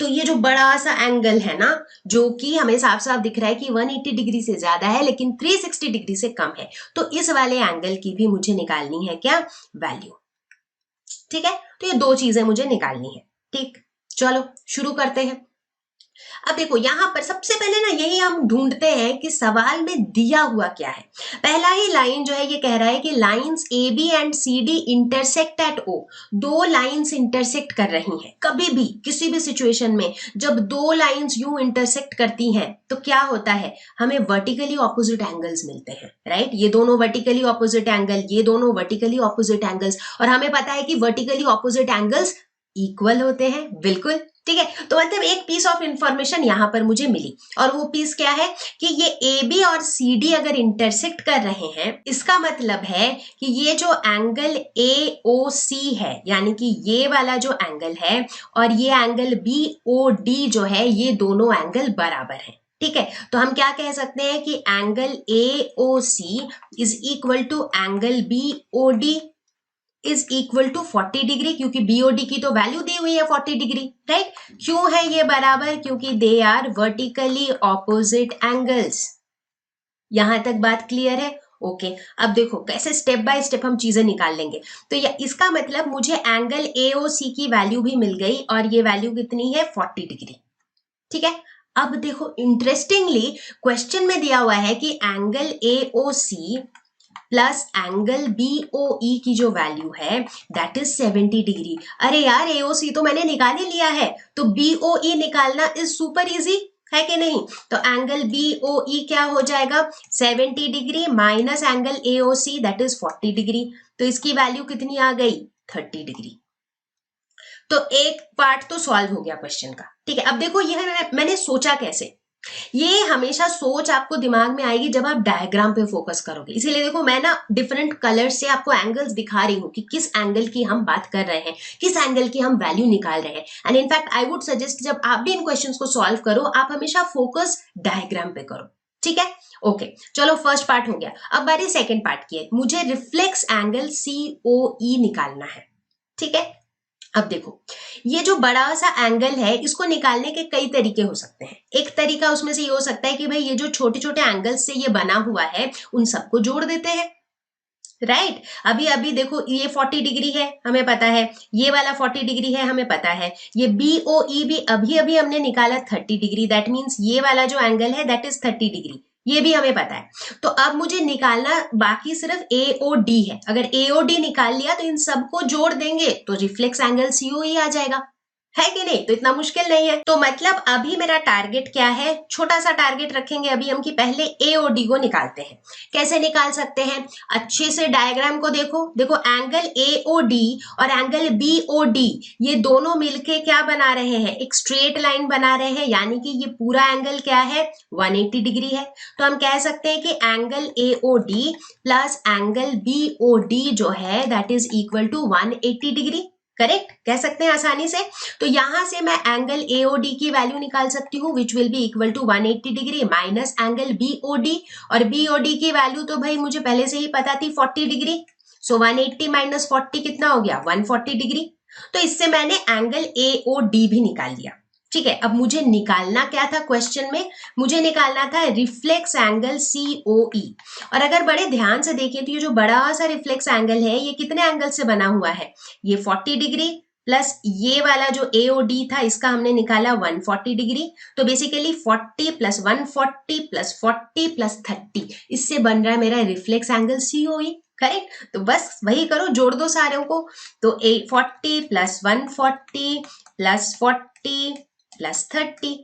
तो ये जो बड़ा सा एंगल है ना, जो कि हमें साफ साफ दिख रहा है कि 180 डिग्री से ज्यादा है लेकिन 360 डिग्री से कम है, तो इस वाले एंगल की भी मुझे निकालनी है क्या, वैल्यू। ठीक है, तो ये दो चीजें मुझे निकालनी है। ठीक, चलो शुरू करते हैं। अब देखो यहां पर सबसे पहले ना यही हम ढूंढते हैं कि सवाल में दिया हुआ क्या है। पहला ही लाइन जो है ये कह रहा है कि lines A B and C D intersect at O. दो लाइंस इंटरसेक्ट कर रही हैं। कभी भी किसी भी सिचुएशन में जब दो लाइंस यूं इंटरसेक्ट करती हैं तो क्या होता है, हमें वर्टिकली ऑपोजिट एंगल्स मिलते हैं, राइट। ये दोनों वर्टिकली ऑपोजिट एंगल, ये दोनों वर्टिकली ऑपोजिट एंगल्स, और हमें पता है कि वर्टिकली ऑपोजिट एंगल्स इक्वल होते हैं, बिल्कुल। ठीक है, तो मतलब एक पीस ऑफ इंफॉर्मेशन यहां पर मुझे मिली, और वो पीस क्या है कि ये ए बी और सी डी अगर इंटरसेक्ट कर रहे हैं, इसका मतलब है कि ये जो एंगल ए ओ सी है, यानी कि ये वाला जो एंगल है और ये एंगल बी ओ डी जो है, ये दोनों एंगल बराबर हैं। ठीक है, तो हम क्या कह सकते हैं कि angle A O C is equal to angle B O D is equal to 40 degree, क्योंकि बीओडी की तो वैल्यू दी हुई है 40 डिग्री, राइट। क्यों है ये बराबर, क्योंकि they are vertically opposite angles. यहां तक बात क्लियर है, ओके। अब देखो कैसे स्टेप बाय स्टेप हम चीजें निकाल लेंगे। तो इसका मतलब मुझे एंगल एओसी की वैल्यू भी मिल गई, और ये वैल्यू कितनी है, 40 डिग्री। ठीक है, अब देखो इंटरेस्टिंगली क्वेश्चन में दिया हुआ है कि angle AOC plus angle BOE की जो वैल्यू है दैट इज 70 डिग्री। अरे यार एओसी तो मैंने निकाल ही लिया है, तो बीओई निकालना इज सुपर इजी, है कि नहीं। तो एंगल बीओई क्या हो जाएगा, 70 degree minus angle AOC that is 40 degree. तो इसकी वैल्यू कितनी आ गई, 30 डिग्री। तो एक पार्ट तो सॉल्व हो गया क्वेश्चन का। ठीक है, अब देखो यह मैंने सोचा कैसे। ये हमेशा सोच आपको दिमाग में आएगी जब आप डायग्राम पे फोकस करोगे। इसीलिए देखो मैं ना डिफरेंट कलर से आपको एंगल्स दिखा रही हूँ कि किस एंगल की हम बात कर रहे हैं, किस एंगल की हम वैल्यू निकाल रहे हैं। And in fact I would suggest जब आप भी इन क्वेश्चंस को सॉल्व करो, आप हमेशा फोकस डायग्राम पे करो। ठीक है, ओके। चलो फर्स्ट पार्ट हो गया, अब बारी सेकेंड पार्ट की है। मुझे रिफ्लेक्स एंगल सीओई निकालना है। ठीक है, अब देखो, ये जो बड़ा सा एंगल है इसको निकालने के कई तरीके हो सकते हैं। एक तरीका उसमें से ये हो सकता है कि भाई ये जो छोटे छोटे एंगल्स से ये बना हुआ है उन सबको जोड़ देते हैं, राइट। अभी अभी देखो, ये 40 डिग्री है हमें पता है, ये वाला 40 डिग्री है हमें पता है, ये BOE भी अभी अभी हमने निकाला 30 डिग्री, दैट मीन्स ये वाला जो एंगल है दैट इज 30 डिग्री, ये भी हमें पता है। तो अब मुझे निकालना बाकी सिर्फ AOD है। अगर AOD निकाल लिया तो इन सबको जोड़ देंगे तो रिफ्लेक्स एंगल COE आ जाएगा, है कि नहीं? तो इतना मुश्किल नहीं है। तो मतलब अभी मेरा टारगेट क्या है, छोटा सा टारगेट रखेंगे अभी हम कि पहले AOD को निकालते हैं। कैसे निकाल सकते हैं? अच्छे से डायग्राम को देखो, देखो एंगल AOD और एंगल BOD ये दोनों मिलके क्या बना रहे हैं, एक स्ट्रेट लाइन बना रहे हैं, यानी कि ये पूरा एंगल क्या है, 180 डिग्री है। तो हम कह सकते हैं कि angle AOD plus angle BOD जो है that is equal to 180 degree, correct कह सकते हैं आसानी से। तो यहां से मैं एंगल AOD की वैल्यू निकाल सकती हूँ which will be equal to 180 degree minus angle BOD, और BOD की वैल्यू तो भाई मुझे पहले से ही पता थी 40 डिग्री। सो 180 माइनस 40 कितना हो गया, 140 डिग्री। तो इससे मैंने एंगल AOD भी निकाल लिया। ठीक है, अब मुझे निकालना क्या था क्वेश्चन में, मुझे निकालना था रिफ्लेक्स एंगल COE। और अगर बड़े ध्यान से देखें तो ये जो बड़ा सा रिफ्लेक्स एंगल है ये कितने एंगल से बना हुआ है, ये 40 डिग्री प्लस ये वाला जो AOD था इसका हमने निकाला 140 डिग्री। तो बेसिकली 40 प्लस 140 प्लस 40 प्लस 30, इससे बन रहा है मेरा रिफ्लेक्स एंगल COE, करेक्ट। तो बस वही करो, जोड़ दो सारों को। तो 40 प्लस 140 प्लस 40 प्लस 30।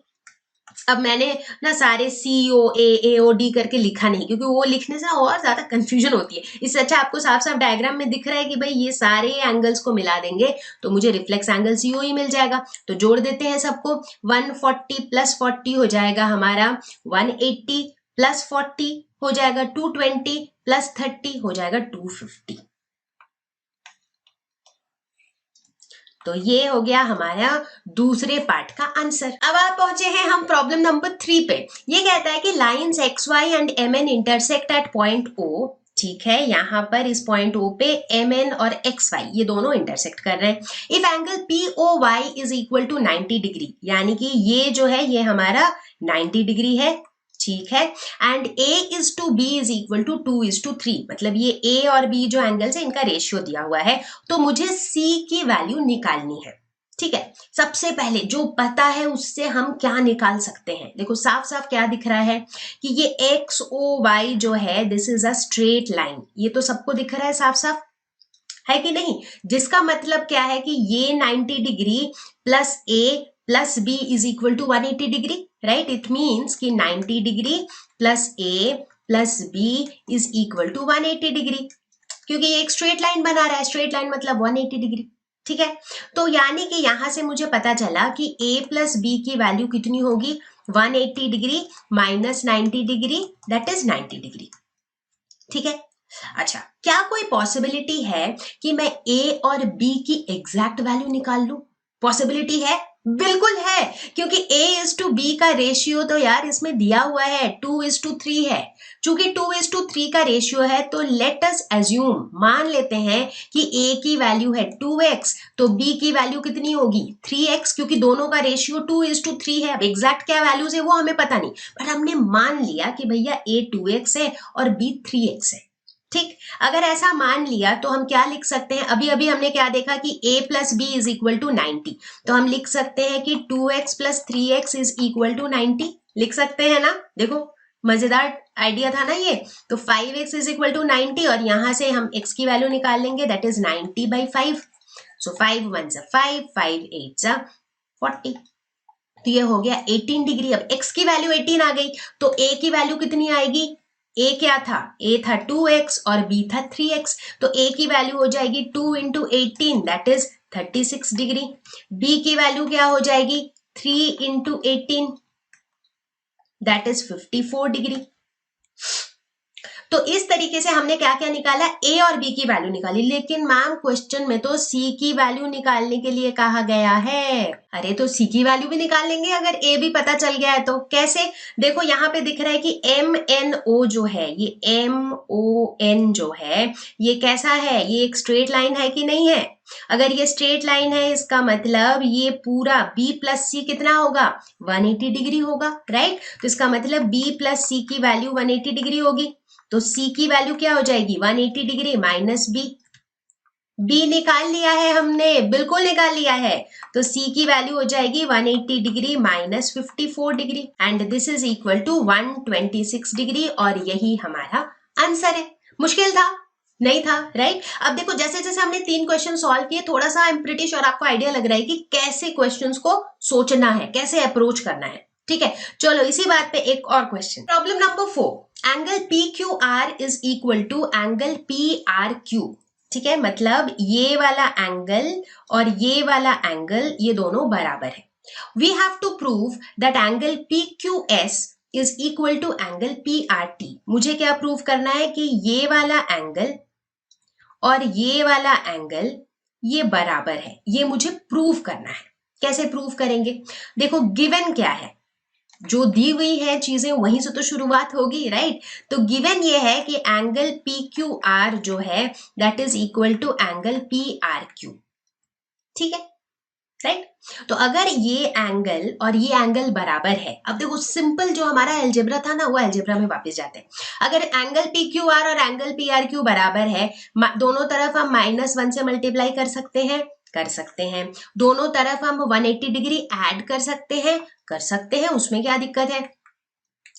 अब मैंने ना सारे COA AOD करके लिखा नहीं, क्योंकि वो लिखने से और ज्यादा कंफ्यूजन होती है। इससे अच्छा आपको साफ साफ डायग्राम में दिख रहा है कि भाई ये सारे एंगल्स को मिला देंगे तो मुझे रिफ्लेक्स एंगल COE मिल जाएगा। तो जोड़ देते हैं सबको, 140 प्लस 40 हो जाएगा हमारा 180 प्लस 40 हो जाएगा 220 प्लस 30 हो जाएगा 250। तो ये हो गया हमारा दूसरे पार्ट का आंसर। अब आप पहुंचे हैं हम प्रॉब्लम नंबर 3 पे। ये कहता है कि lines XY and MN intersect at point O। ठीक है, यहाँ पर इस पॉइंट O पे MN और XY ये दोनों इंटरसेक्ट कर रहे हैं। If angle POY is equal to 90 degree, यानी कि ये जो है ये हमारा 90 डिग्री है, ठीक है। And A is to B is equal to 2:3, मतलब ये A और B जो एंगल्स है इनका रेशियो दिया हुआ है। तो मुझे C की वैल्यू निकालनी है, ठीक है। सबसे पहले जो पता है उससे हम क्या निकाल सकते हैं, देखो साफ साफ क्या दिख रहा है कि ये XOY जो है this is a straight line, ये तो सबको दिख रहा है साफ साफ, है कि नहीं। जिसका मतलब क्या है कि ये 90 degree plus A plus B is equal to 180 degree, right. It means कि 90 degree plus A plus B is equal to 180 degree, क्योंकि ये एक स्ट्रेट लाइन बना रहा है, स्ट्रेट लाइन मतलब 180 डिग्री, ठीक है। तो यानी कि यहां से मुझे पता चला कि A प्लस B की वैल्यू कितनी होगी, 180 degree minus 90 degree that is 90 degree, ठीक है। अच्छा, क्या कोई पॉसिबिलिटी है कि मैं A और B की एग्जैक्ट वैल्यू निकाल लूं? पॉसिबिलिटी है, बिल्कुल है, क्योंकि A is to B का रेशियो तो यार इसमें दिया हुआ है 2:3 है। चूंकि 2:3 का रेशियो है तो लेट अस एज्यूम, मान लेते हैं कि A की वैल्यू है 2x, तो B की वैल्यू कितनी होगी 3x, क्योंकि दोनों का रेशियो 2:3 है। अब एग्जैक्ट क्या वैल्यूज है वो हमें पता नहीं, बट हमने मान लिया कि भैया A 2x है और B 3x है, ठीक। अगर ऐसा मान लिया तो हम क्या लिख सकते हैं, अभी अभी हमने क्या देखा कि A plus B is equal to 90, तो हम लिख सकते हैं कि 2x plus 3x is equal to 90, लिख सकते हैं ना। देखो मजेदार आइडिया था ना ये। तो 5x इज इक्वल टू 90 और यहां से हम x की वैल्यू निकाल लेंगे दैट इज 90/5। सो 5 1 5, 5 8 40, तो ये हो गया 18 डिग्री। अब x की वैल्यू 18 आ गई तो A की वैल्यू कितनी आएगी, A क्या था, A था 2x और B था 3x, तो A की वैल्यू हो जाएगी 2 into 18 that is 36 degree. B की वैल्यू क्या हो जाएगी 3 इंटू 18 दैट इज 54 डिग्री। तो इस तरीके से हमने क्या क्या निकाला, ए और बी की वैल्यू निकाली, लेकिन मैम क्वेश्चन में तो सी की वैल्यू निकालने के लिए कहा गया है। अरे तो सी की वैल्यू भी निकाल लेंगे अगर ए भी पता चल गया है तो। कैसे, देखो यहाँ पे दिख रहा है कि MNO जो है, ये MON जो है ये कैसा है, ये एक स्ट्रेट लाइन है कि नहीं है। अगर ये स्ट्रेट लाइन है इसका मतलब ये पूरा B प्लस सी कितना होगा, 180 डिग्री होगा, राइट। तो इसका मतलब B प्लस सी की वैल्यू 180 डिग्री होगी, तो C की वैल्यू क्या हो जाएगी, 180 डिग्री माइनस B। B निकाल लिया है हमने, बिल्कुल निकाल लिया है, तो C की वैल्यू हो जाएगी 180 degree minus 54 degree and this is equal to 126 degree, और यही हमारा आंसर है। मुश्किल था नहीं था, राइट। अब देखो जैसे जैसे हमने 3 क्वेश्चन सॉल्व किए, थोड़ा सा आई एम प्रीटी श्योर आपको आइडिया लग रहा है कि कैसे क्वेश्चंस को सोचना है, कैसे अप्रोच करना है, ठीक है। चलो इसी बात पे एक और question, problem number 4, angle PQR is equal to angle PRQ, ठीक है। मतलब ये वाला एंगल और ये वाला एंगल ये दोनों बराबर है। We have to prove that angle PQS is equal to angle PRT। मुझे क्या प्रूव करना है कि ये वाला एंगल और ये वाला एंगल ये बराबर है, ये मुझे प्रूव करना है। कैसे प्रूव करेंगे, देखो गिवन क्या है, जो दी हुई है चीजें वहीं से तो शुरुआत होगी, राइट। तो गिवन ये है कि एंगल PQR जो है that is equal to angle PRQ, ठीक है, राइट। तो अगर ये एंगल और ये एंगल बराबर है, अब देखो सिंपल जो हमारा अलजेब्रा था ना वो अलजेब्रा में वापस जाते हैं। अगर एंगल PQR और एंगल PRQ बराबर है, दोनों तरफ हम -1 से मल्टीप्लाई कर सकते हैं, दोनों तरफ हम 180 डिग्री ऐड कर सकते हैं, उसमें क्या दिक्कत है,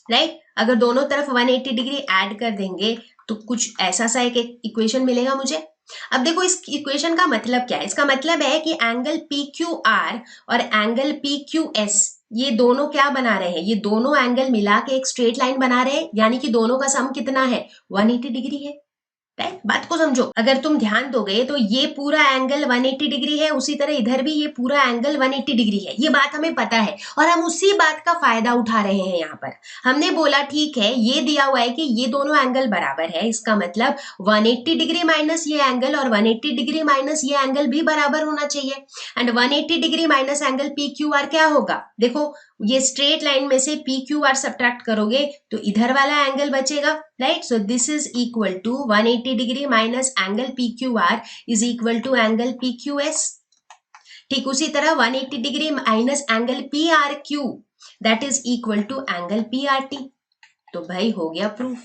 राइट। अगर दोनों तरफ 180 डिग्री ऐड कर देंगे तो कुछ ऐसा सा एक इक्वेशन मिलेगा मुझे। अब देखो इस इक्वेशन का मतलब क्या है, इसका मतलब है कि एंगल PQR और एंगल PQS ये दोनों क्या बना रहे हैं, ये दोनों एंगल मिला के एक स्ट्रेट लाइन बना रहे हैं, यानी कि दोनों का सम कितना है, 180 डिग्री है, राइट। बात को समझो, अगर तुम ध्यान दोगे तो ये पूरा एंगल 180 डिग्री है, उसी तरह इधर भी ये पूरा एंगल 180 डिग्री है, ये बात हमें पता है और हम उसी बात का फायदा उठा रहे हैं। यहाँ पर हमने बोला ठीक है ये दिया हुआ है कि ये दोनों एंगल बराबर है, इसका मतलब 180 डिग्री माइनस ये एंगल और 180 डिग्री माइनस ये एंगल भी बराबर होना चाहिए, and 180 degree minus angle PQR क्या होगा, देखो ये स्ट्रेट लाइन में से PQR सब्ट्रैक्ट करोगे तो इधर वाला एंगल बचेगा, right. So this is equal to 180 degree minus angle PQR is equal to angle PQS। ठीक उसी तरह 180 degree minus angle PRQ that is equal to angle PRT। तो भाई हो गया प्रूफ,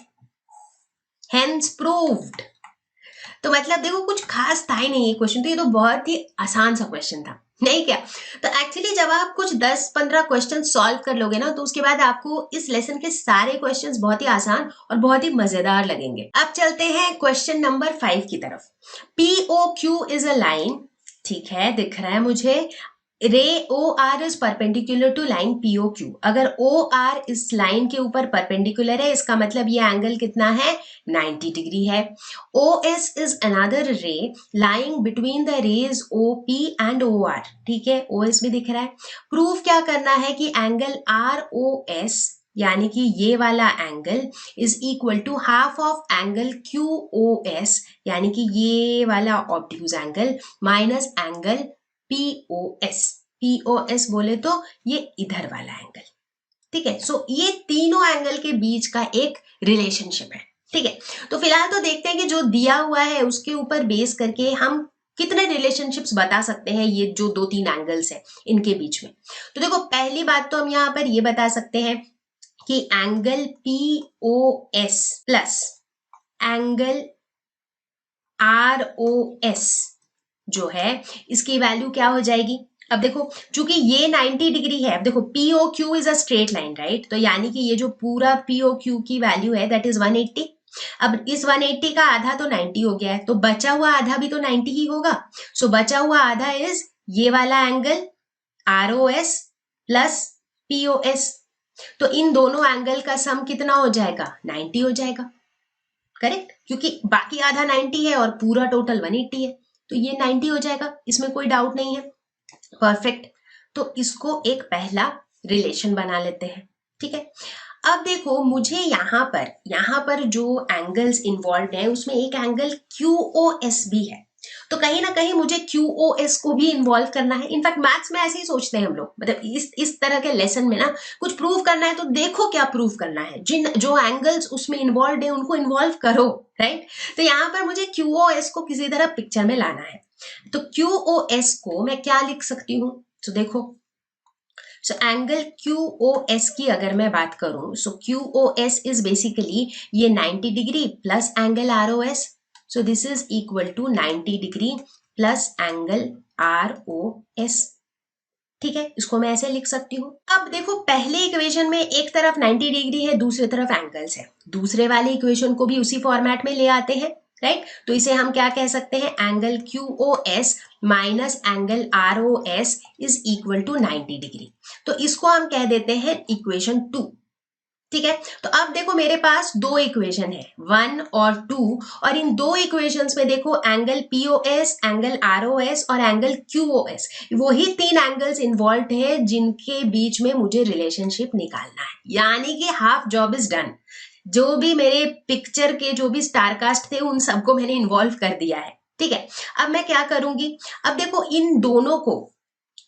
हेंस प्रूव्ड। तो मतलब देखो कुछ खास था ही नहीं ये क्वेश्चन, तो ये तो बहुत ही आसान सा क्वेश्चन था, नहीं क्या। तो एक्चुअली जब आप कुछ 10-15 क्वेश्चन सॉल्व कर लोगे ना तो उसके बाद आपको इस लेसन के सारे क्वेश्चंस बहुत ही आसान और बहुत ही मजेदार लगेंगे। अब चलते हैं क्वेश्चन नंबर 5 की तरफ। POQ इज अ लाइन, ठीक है, दिख रहा है मुझे। Ray OR is perpendicular to line POQ। अगर OR इस लाइन के ऊपर परपेंडिकुलर है इसका मतलब ये एंगल कितना है, 90 डिग्री है। OS is another ray lying between the rays OP and OR, ठीक है, OS भी दिख रहा है। प्रूफ क्या करना है कि एंगल ROS यानी कि ये वाला angle is equal to half of angle QOS यानी कि ये वाला obtuse angle minus angle POS बोले तो ये इधर वाला एंगल, ठीक है। सो ये तीनों एंगल के बीच का एक रिलेशनशिप है, ठीक है। तो फिलहाल तो देखते हैं कि जो दिया हुआ है उसके ऊपर बेस करके हम कितने रिलेशनशिप्स बता सकते हैं ये जो 2-3 एंगल्स है इनके बीच में। तो देखो पहली बात तो हम यहाँ पर ये बता सकते हैं कि angle POS plus angle ROS जो है इसकी वैल्यू क्या हो जाएगी। अब देखो चूंकि ये 90 डिग्री है, अब देखो POQ is a straight line, right. तो यानी कि ये जो पूरा POQ की वैल्यू है दैट इज 180। अब इस 180 का आधा तो 90 हो गया है, तो बचा हुआ आधा भी तो 90 ही होगा। सो बचा हुआ आधा इज ये वाला एंगल ROS प्लस POS। तो इन दोनों एंगल का सम कितना हो जाएगा, 90 हो जाएगा, करेक्ट, क्योंकि बाकी आधा 90 है और पूरा टोटल 180 है, तो ये 90 हो जाएगा, इसमें कोई डाउट नहीं है, परफेक्ट। तो इसको एक पहला रिलेशन बना लेते हैं, ठीक है। अब देखो मुझे यहाँ पर जो एंगल्स इन्वॉल्व हैं उसमें एक एंगल QOS भी है, तो कहीं ना कहीं मुझे QOS को भी इन्वॉल्व करना है। इनफैक्ट मैथ्स में ऐसे ही सोचते हैं हम लोग, मतलब इस तरह के लेसन में ना कुछ प्रूव करना है तो देखो क्या प्रूव करना है, जिन जो एंगल्स उसमें इन्वॉल्व है उनको इन्वॉल्व करो, राइट। तो यहाँ पर मुझे QOS को किसी तरह पिक्चर में लाना है, तो QOS को मैं क्या लिख सकती हूँ, तो देखो एंगल QOS की अगर मैं बात करूं, QOS इज बेसिकली ये 90 degree plus angle ROS, so this is equal to 90 degree plus angle ROS। ठीक है, इसको मैं ऐसे लिख सकती हूँ। अब देखो पहले इक्वेशन में एक तरफ 90 डिग्री है, दूसरी तरफ एंगल्स है, दूसरे वाले इक्वेशन को भी उसी फॉर्मेट में ले आते हैं, राइट। तो इसे हम क्या कह सकते हैं, angle QOS minus angle ROS is equal to 90 degree. तो इसको हम कह देते हैं इक्वेशन 2। ठीक है, तो अब देखो मेरे पास दो इक्वेशन है 1 और 2, और इन दो इक्वेशंस में देखो एंगल POS, एंगल ROS और एंगल QOS, वही तीन एंगल्स इन्वॉल्व है जिनके बीच में मुझे रिलेशनशिप निकालना है, यानी कि हाफ जॉब इज डन। जो भी मेरे पिक्चर के जो भी स्टारकास्ट थे उन सबको मैंने इन्वॉल्व कर दिया है। ठीक है, अब मैं क्या करूंगी, अब देखो इन दोनों को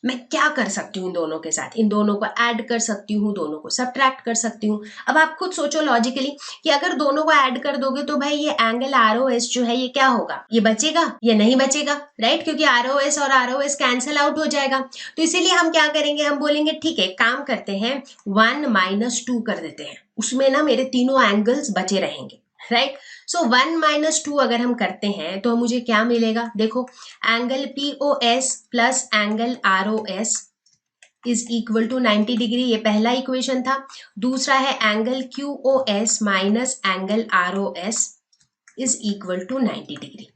मैं क्या कर सकती हूँ, इन दोनों के साथ इन दोनों को ऐड कर सकती हूँ, दोनों को सब्ट्रैक्ट कर सकती हूँ। अब आप खुद सोचो लॉजिकली कि अगर दोनों को ऐड कर दोगे तो भाई ये एंगल ROS जो है ये क्या होगा, ये बचेगा, ये नहीं बचेगा, राइट, क्योंकि ROS और ROS कैंसिल आउट हो जाएगा। तो इसीलिए हम क्या करेंगे, हम बोलेंगे ठीक है काम करते हैं 1 - 2 कर देते हैं, उसमें ना मेरे तीनों एंगल्स बचे रहेंगे, राइट। सो 1 - 2 अगर हम करते हैं तो मुझे क्या मिलेगा, देखो angle POS plus angle ROS is equal to 90 degree, ये पहला इक्वेशन था। दूसरा है angle QOS minus angle ROS is equal to 90 degree.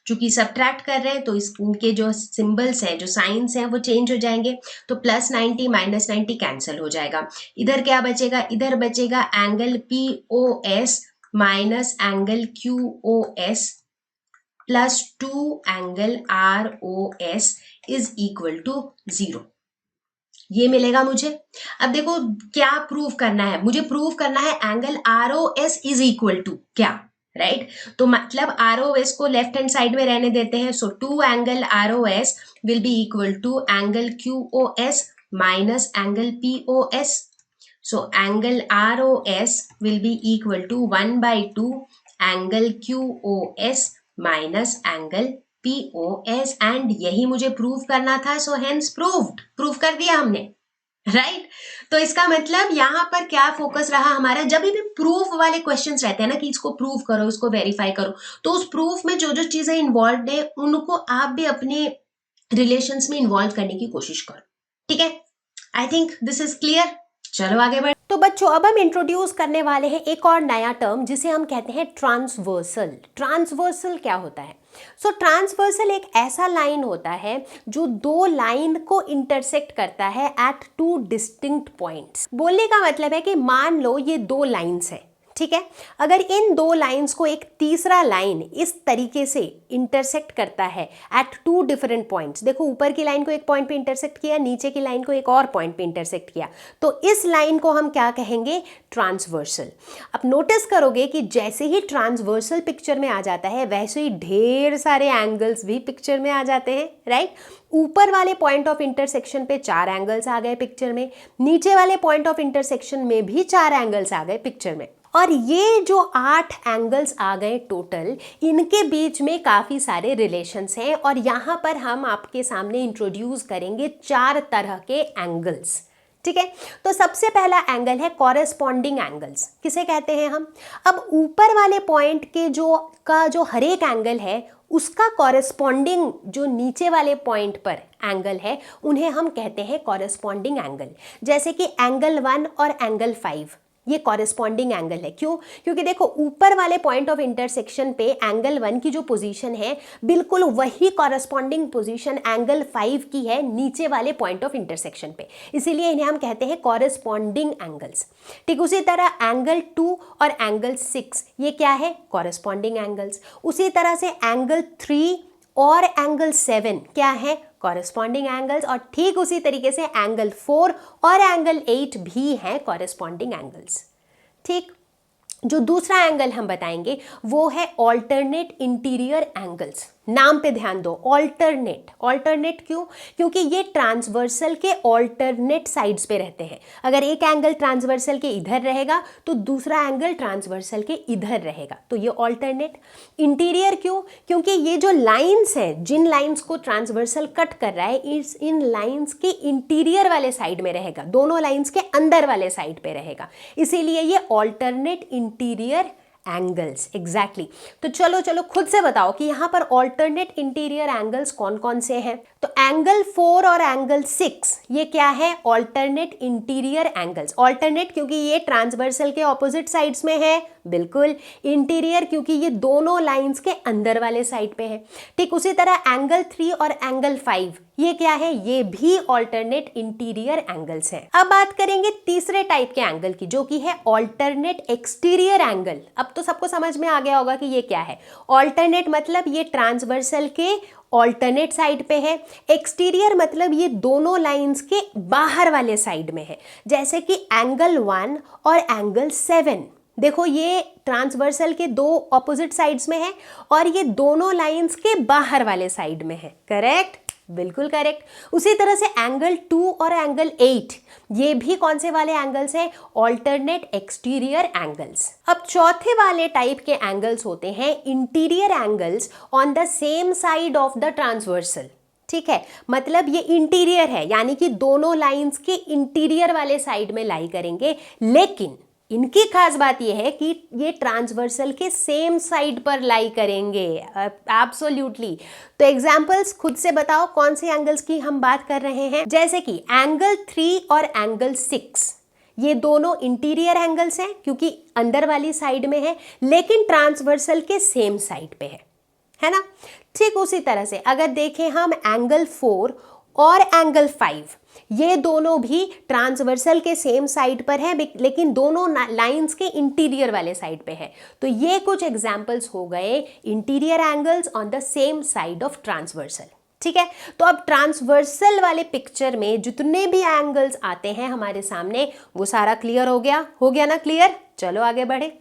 चूंकि सब्ट्रैक्ट कर रहे हैं तो इनके जो सिंबल्स हैं, जो साइंस हैं वो चेंज हो जाएंगे, तो +90 - 90 कैंसिल हो जाएगा। इधर क्या बचेगा, इधर बचेगा angle POS minus angle QOS plus 2 angle ROS is equal to 0, ये मिलेगा मुझे। अब देखो क्या प्रूव करना है, मुझे प्रूव करना है angle ROS is equal to क्या, राइट। तो मतलब ROS को लेफ्ट हैंड साइड में रहने देते हैं, so 2 angle ROS will be equal to angle QOS minus angle POS। So angle ROS will be equal to 1/2 angle QOS minus angle POS, and यही मुझे प्रूव करना था, so hence proved, प्रूव कर दिया हमने, राइट। तो इसका मतलब यहाँ पर क्या फोकस रहा हमारा, जब भी प्रूफ वाले क्वेश्चंस रहते हैं ना कि इसको प्रूव करो, इसको वेरीफाई करो, तो उस प्रूफ में जो जो चीजें इन्वॉल्व है उनको आप भी अपने रिलेशंस में इन्वॉल्व करने की कोशिश करो। ठीक है, I think this is clear. चलो आगे बढ़। तो बच्चों अब हम इंट्रोड्यूस करने वाले हैं एक और नया टर्म जिसे हम कहते हैं ट्रांसवर्सल। ट्रांसवर्सल क्या होता है, ट्रांसवर्सल एक ऐसा लाइन होता है जो दो लाइन को इंटरसेक्ट करता है एट 2 डिस्टिंक्ट पॉइंट्स। बोलने का मतलब है कि मान लो ये दो लाइन्स है, ठीक है, अगर इन दो लाइंस को एक तीसरा लाइन इस तरीके से इंटरसेक्ट करता है एट 2 डिफरेंट पॉइंट्स, देखो ऊपर की लाइन को एक पॉइंट पे इंटरसेक्ट किया, नीचे की लाइन को एक और पॉइंट पे इंटरसेक्ट किया, तो इस लाइन को हम क्या कहेंगे, ट्रांसवर्सल। अब नोटिस करोगे कि जैसे ही ट्रांसवर्सल पिक्चर में आ जाता है वैसे ही ढेर सारे एंगल्स भी पिक्चर में आ जाते हैं, राइट। ऊपर वाले पॉइंट ऑफ इंटरसेक्शन पे 4 एंगल्स आ गए पिक्चर में, नीचे वाले पॉइंट ऑफ इंटरसेक्शन में भी 4 एंगल्स आ गए पिक्चर में, और ये जो 8 एंगल्स आ गए टोटल, इनके बीच में काफ़ी सारे रिलेशंस हैं, और यहाँ पर हम आपके सामने इंट्रोड्यूस करेंगे 4 तरह के एंगल्स। ठीक है, तो सबसे पहला एंगल है कॉरेस्पॉन्डिंग एंगल्स, किसे कहते हैं हम। अब ऊपर वाले पॉइंट के जो हर एक एंगल है उसका कॉरेस्पॉन्डिंग जो नीचे वाले पॉइंट पर एंगल है उन्हें हम कहते हैं कॉरेस्पॉन्डिंग एंगल। जैसे कि एंगल 1 और एंगल 5 ये कॉरेस्पॉन्डिंग एंगल है। क्यों? क्योंकि देखो ऊपर वाले पॉइंट ऑफ इंटरसेक्शन पे एंगल 1 की जो पोजीशन है बिल्कुल वही कॉरेस्पॉन्डिंग पोजीशन एंगल 5 की है नीचे वाले पॉइंट ऑफ इंटरसेक्शन पे, इसीलिए इन्हें हम कहते हैं कॉरेस्पॉन्डिंग एंगल्स। ठीक उसी तरह एंगल 2 और एंगल 6 ये क्या है, कॉरेस्पॉन्डिंग एंगल्स। उसी तरह से एंगल 3 और एंगल 7 क्या है, कॉरेस्पॉन्डिंग एंगल्स, और ठीक उसी तरीके से एंगल 4 और एंगल 8 भी हैं कॉरेस्पॉन्डिंग एंगल्स। ठीक, जो दूसरा एंगल हम बताएंगे वो है ऑल्टरनेट इंटीरियर एंगल्स। नाम पे ध्यान दो, ऑल्टरनेट। ऑल्टरनेट क्यों? क्योंकि ये ट्रांसवर्सल के ऑल्टरनेट साइड्स पे रहते हैं। अगर एक एंगल ट्रांसवर्सल के इधर रहेगा तो दूसरा एंगल ट्रांसवर्सल के इधर रहेगा, तो ये ऑल्टरनेट। इंटीरियर क्यों? क्योंकि ये जो लाइंस हैं, जिन लाइंस को ट्रांसवर्सल कट कर रहा है, इन लाइंस के इंटीरियर वाले साइड में रहेगा, दोनों लाइंस के अंदर वाले साइड पे रहेगा, इसीलिए ये ऑल्टरनेट इंटीरियर एंगल्स। एग्जैक्टली। तो चलो चलो खुद से बताओ कि यहां पर ऑल्टरनेट इंटीरियर एंगल्स कौन कौन से हैं। तो एंगल 4 और एंगल 6 ये क्या है, ऑल्टरनेट इंटीरियर एंगल्स। ऑल्टरनेट क्योंकि ये ट्रांसवर्सल के ऑपोजिट साइड्स में है, बिल्कुल। इंटीरियर क्योंकि ये दोनों लाइंस के अंदर वाले साइड पे है। ठीक उसी तरह एंगल 3 और एंगल 5 ये क्या है, ये भी ऑल्टरनेट इंटीरियर एंगल्स हैं। अब बात करेंगे तीसरे टाइप के एंगल की, जो कि है ऑल्टरनेट एक्सटीरियर एंगल। अब तो सबको समझ में आ गया होगा कि ये क्या है। ऑल्टरनेट मतलब ये ट्रांसवर्सल के ऑल्टरनेट साइड पे है, एक्सटीरियर मतलब ये दोनों लाइंस के बाहर वाले साइड में है। जैसे कि एंगल 1 और एंगल 7, देखो ये ट्रांसवर्सल के दो ऑपोजिट साइड्स में है और ये दोनों लाइंस के बाहर वाले साइड में है। करेक्ट, बिल्कुल करेक्ट। उसी तरह से एंगल 2 और एंगल 8 ये भी कौन से वाले एंगल्स हैं, ऑल्टरनेट एक्सटीरियर एंगल्स। अब चौथे वाले टाइप के एंगल्स होते हैं interior angles on the same side of the transversal. ठीक है, मतलब ये इंटीरियर है, यानी कि दोनों लाइंस के इंटीरियर वाले साइड में लाई करेंगे, लेकिन इनकी खास बात यह है कि ये ट्रांसवर्सल के सेम साइड पर लाई करेंगे। एब्सोल्युटली। तो एग्जांपल्स खुद से बताओ कौन से एंगल्स की हम बात कर रहे हैं। जैसे कि एंगल 3 और एंगल 6 ये दोनों इंटीरियर एंगल्स हैं क्योंकि अंदर वाली साइड में है, लेकिन ट्रांसवर्सल के सेम साइड पे है ना। ठीक उसी तरह से अगर देखें हम एंगल 4 और एंगल 5 ये दोनों भी ट्रांसवर्सल के सेम साइड पर है, लेकिन दोनों लाइंस के इंटीरियर वाले साइड पे है। तो ये कुछ एग्जांपल्स हो गए interior angles on the same side of transversal. ठीक है, तो अब ट्रांसवर्सल वाले पिक्चर में जितने भी एंगल्स आते हैं हमारे सामने वो सारा क्लियर हो गया ना क्लियर। चलो आगे बढ़े।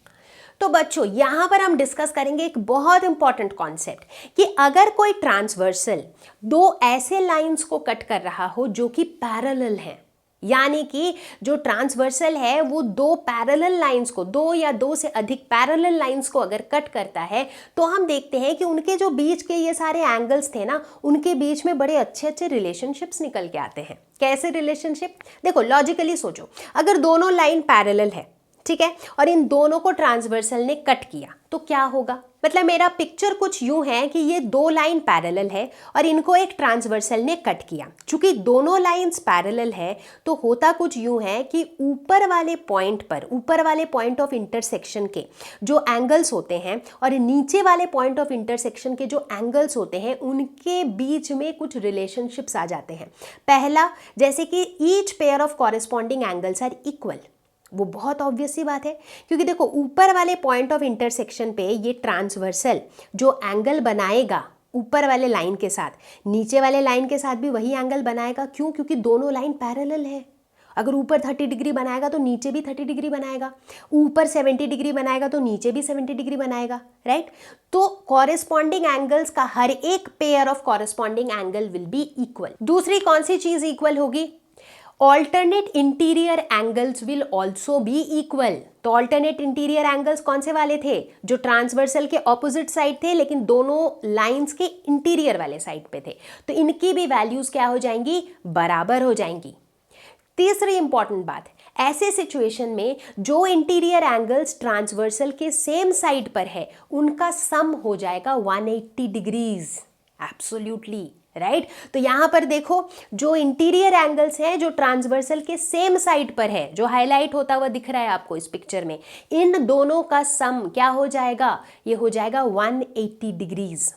तो बच्चों यहां पर हम डिस्कस करेंगे एक बहुत इंपॉर्टेंट कॉन्सेप्ट कि अगर कोई ट्रांसवर्सल दो ऐसे लाइंस को कट कर रहा हो जो कि पैरेलल हैं, यानी कि जो ट्रांसवर्सल है वो दो पैरेलल लाइंस को, दो या दो से अधिक पैरेलल लाइंस को अगर कट करता है, तो हम देखते हैं कि उनके जो बीच के ये सारे एंगल्स थे ना, उनके बीच में बड़े अच्छे अच्छे रिलेशनशिप्स निकल के आते हैं। कैसे रिलेशनशिप? देखो लॉजिकली सोचो, अगर दोनों लाइन पैरेलल है, ठीक है, और इन दोनों को ट्रांसवर्सल ने कट किया तो क्या होगा। मतलब मेरा पिक्चर कुछ यूं है कि ये दो लाइन पैरेलल है और इनको एक ट्रांसवर्सल ने कट किया। चूंकि दोनों लाइंस पैरेलल है तो होता कुछ यूं है कि ऊपर वाले पॉइंट पर, ऊपर वाले पॉइंट ऑफ इंटरसेक्शन के जो एंगल्स होते हैं और नीचे वाले पॉइंट ऑफ इंटरसेक्शन के जो एंगल्स होते हैं उनके बीच में कुछ रिलेशनशिप्स आ जाते हैं। पहला, जैसे कि each pair of corresponding angles are equal. वो बहुत ऑब्वियस सी बात है क्योंकि देखो ऊपर वाले पॉइंट ऑफ इंटरसेक्शन पे ये ट्रांसवर्सल जो एंगल बनाएगा ऊपर वाले लाइन के साथ, नीचे वाले लाइन के साथ भी वही एंगल बनाएगा। क्यों? क्योंकि दोनों लाइन पैरेलल है। अगर ऊपर 30 डिग्री बनाएगा तो नीचे भी 30 डिग्री बनाएगा, ऊपर 70 डिग्री बनाएगा तो नीचे भी 70 डिग्री बनाएगा, राइट। तो कॉरेस्पॉन्डिंग एंगल्स का हर एक pair of corresponding angle will be equal. दूसरी कौन सी चीज इक्वल होगी? Alternate interior angles will also be equal. तो ऑल्टरनेट इंटीरियर एंगल्स कौन से वाले थे? जो ट्रांसवर्सल के ऑपोजिट साइड थे लेकिन दोनों लाइंस के इंटीरियर वाले साइड पे थे। तो इनकी भी वैल्यूज क्या हो जाएंगी? बराबर हो जाएंगी। तीसरी इंपॉर्टेंट बात, ऐसे सिचुएशन में जो इंटीरियर एंगल्स ट्रांसवर्सल के सेम साइड पर है उनका सम हो जाएगा 180 डिग्रीज। Absolutely right. तो यहां पर देखो जो इंटीरियर एंगल्स हैं जो ट्रांसवर्सल के सेम साइड पर है, जो हाईलाइट होता हुआ दिख रहा है आपको इस पिक्चर में, इन दोनों का सम क्या हो जाएगा? ये हो जाएगा 180 डिग्रीज।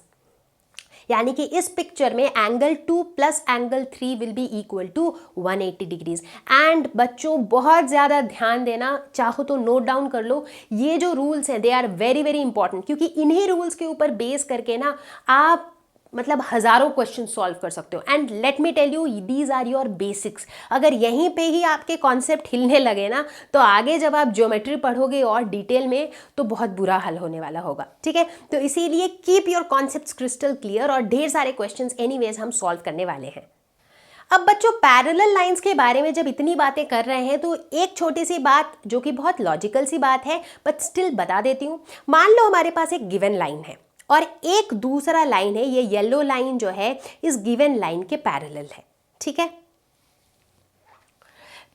यानी कि इस पिक्चर में angle 2 plus angle 3 will be equal to 180 degrees. And बच्चों बहुत ज़्यादा ध्यान देना, चाहो तो नोट डाउन कर लो, ये जो रूल्स हैं they are very very important, क्योंकि इन्हीं रूल्स के ऊपर बेस करके ना आप मतलब हज़ारों क्वेश्चन सॉल्व कर सकते हो। And let me tell you, these are your basics. अगर यहीं पे ही आपके कॉन्सेप्ट हिलने लगे ना, तो आगे जब आप ज्योमेट्री पढ़ोगे और डिटेल में, तो बहुत बुरा हाल होने वाला होगा, ठीक है। तो इसीलिए keep your concepts crystal clear, और ढेर सारे क्वेश्चंस एनीवेज हम सॉल्व करने वाले हैं। अब बच्चों, पैरेलल लाइंस के बारे में जब इतनी बातें कर रहे हैं, तो एक छोटी सी बात जो कि बहुत लॉजिकल सी बात है बट स्टिल बता देती हूँ। मान लो हमारे पास एक गिवन लाइन है और एक दूसरा लाइन है, ये येलो लाइन जो है इस गिवन लाइन के पैरेलल है, ठीक है।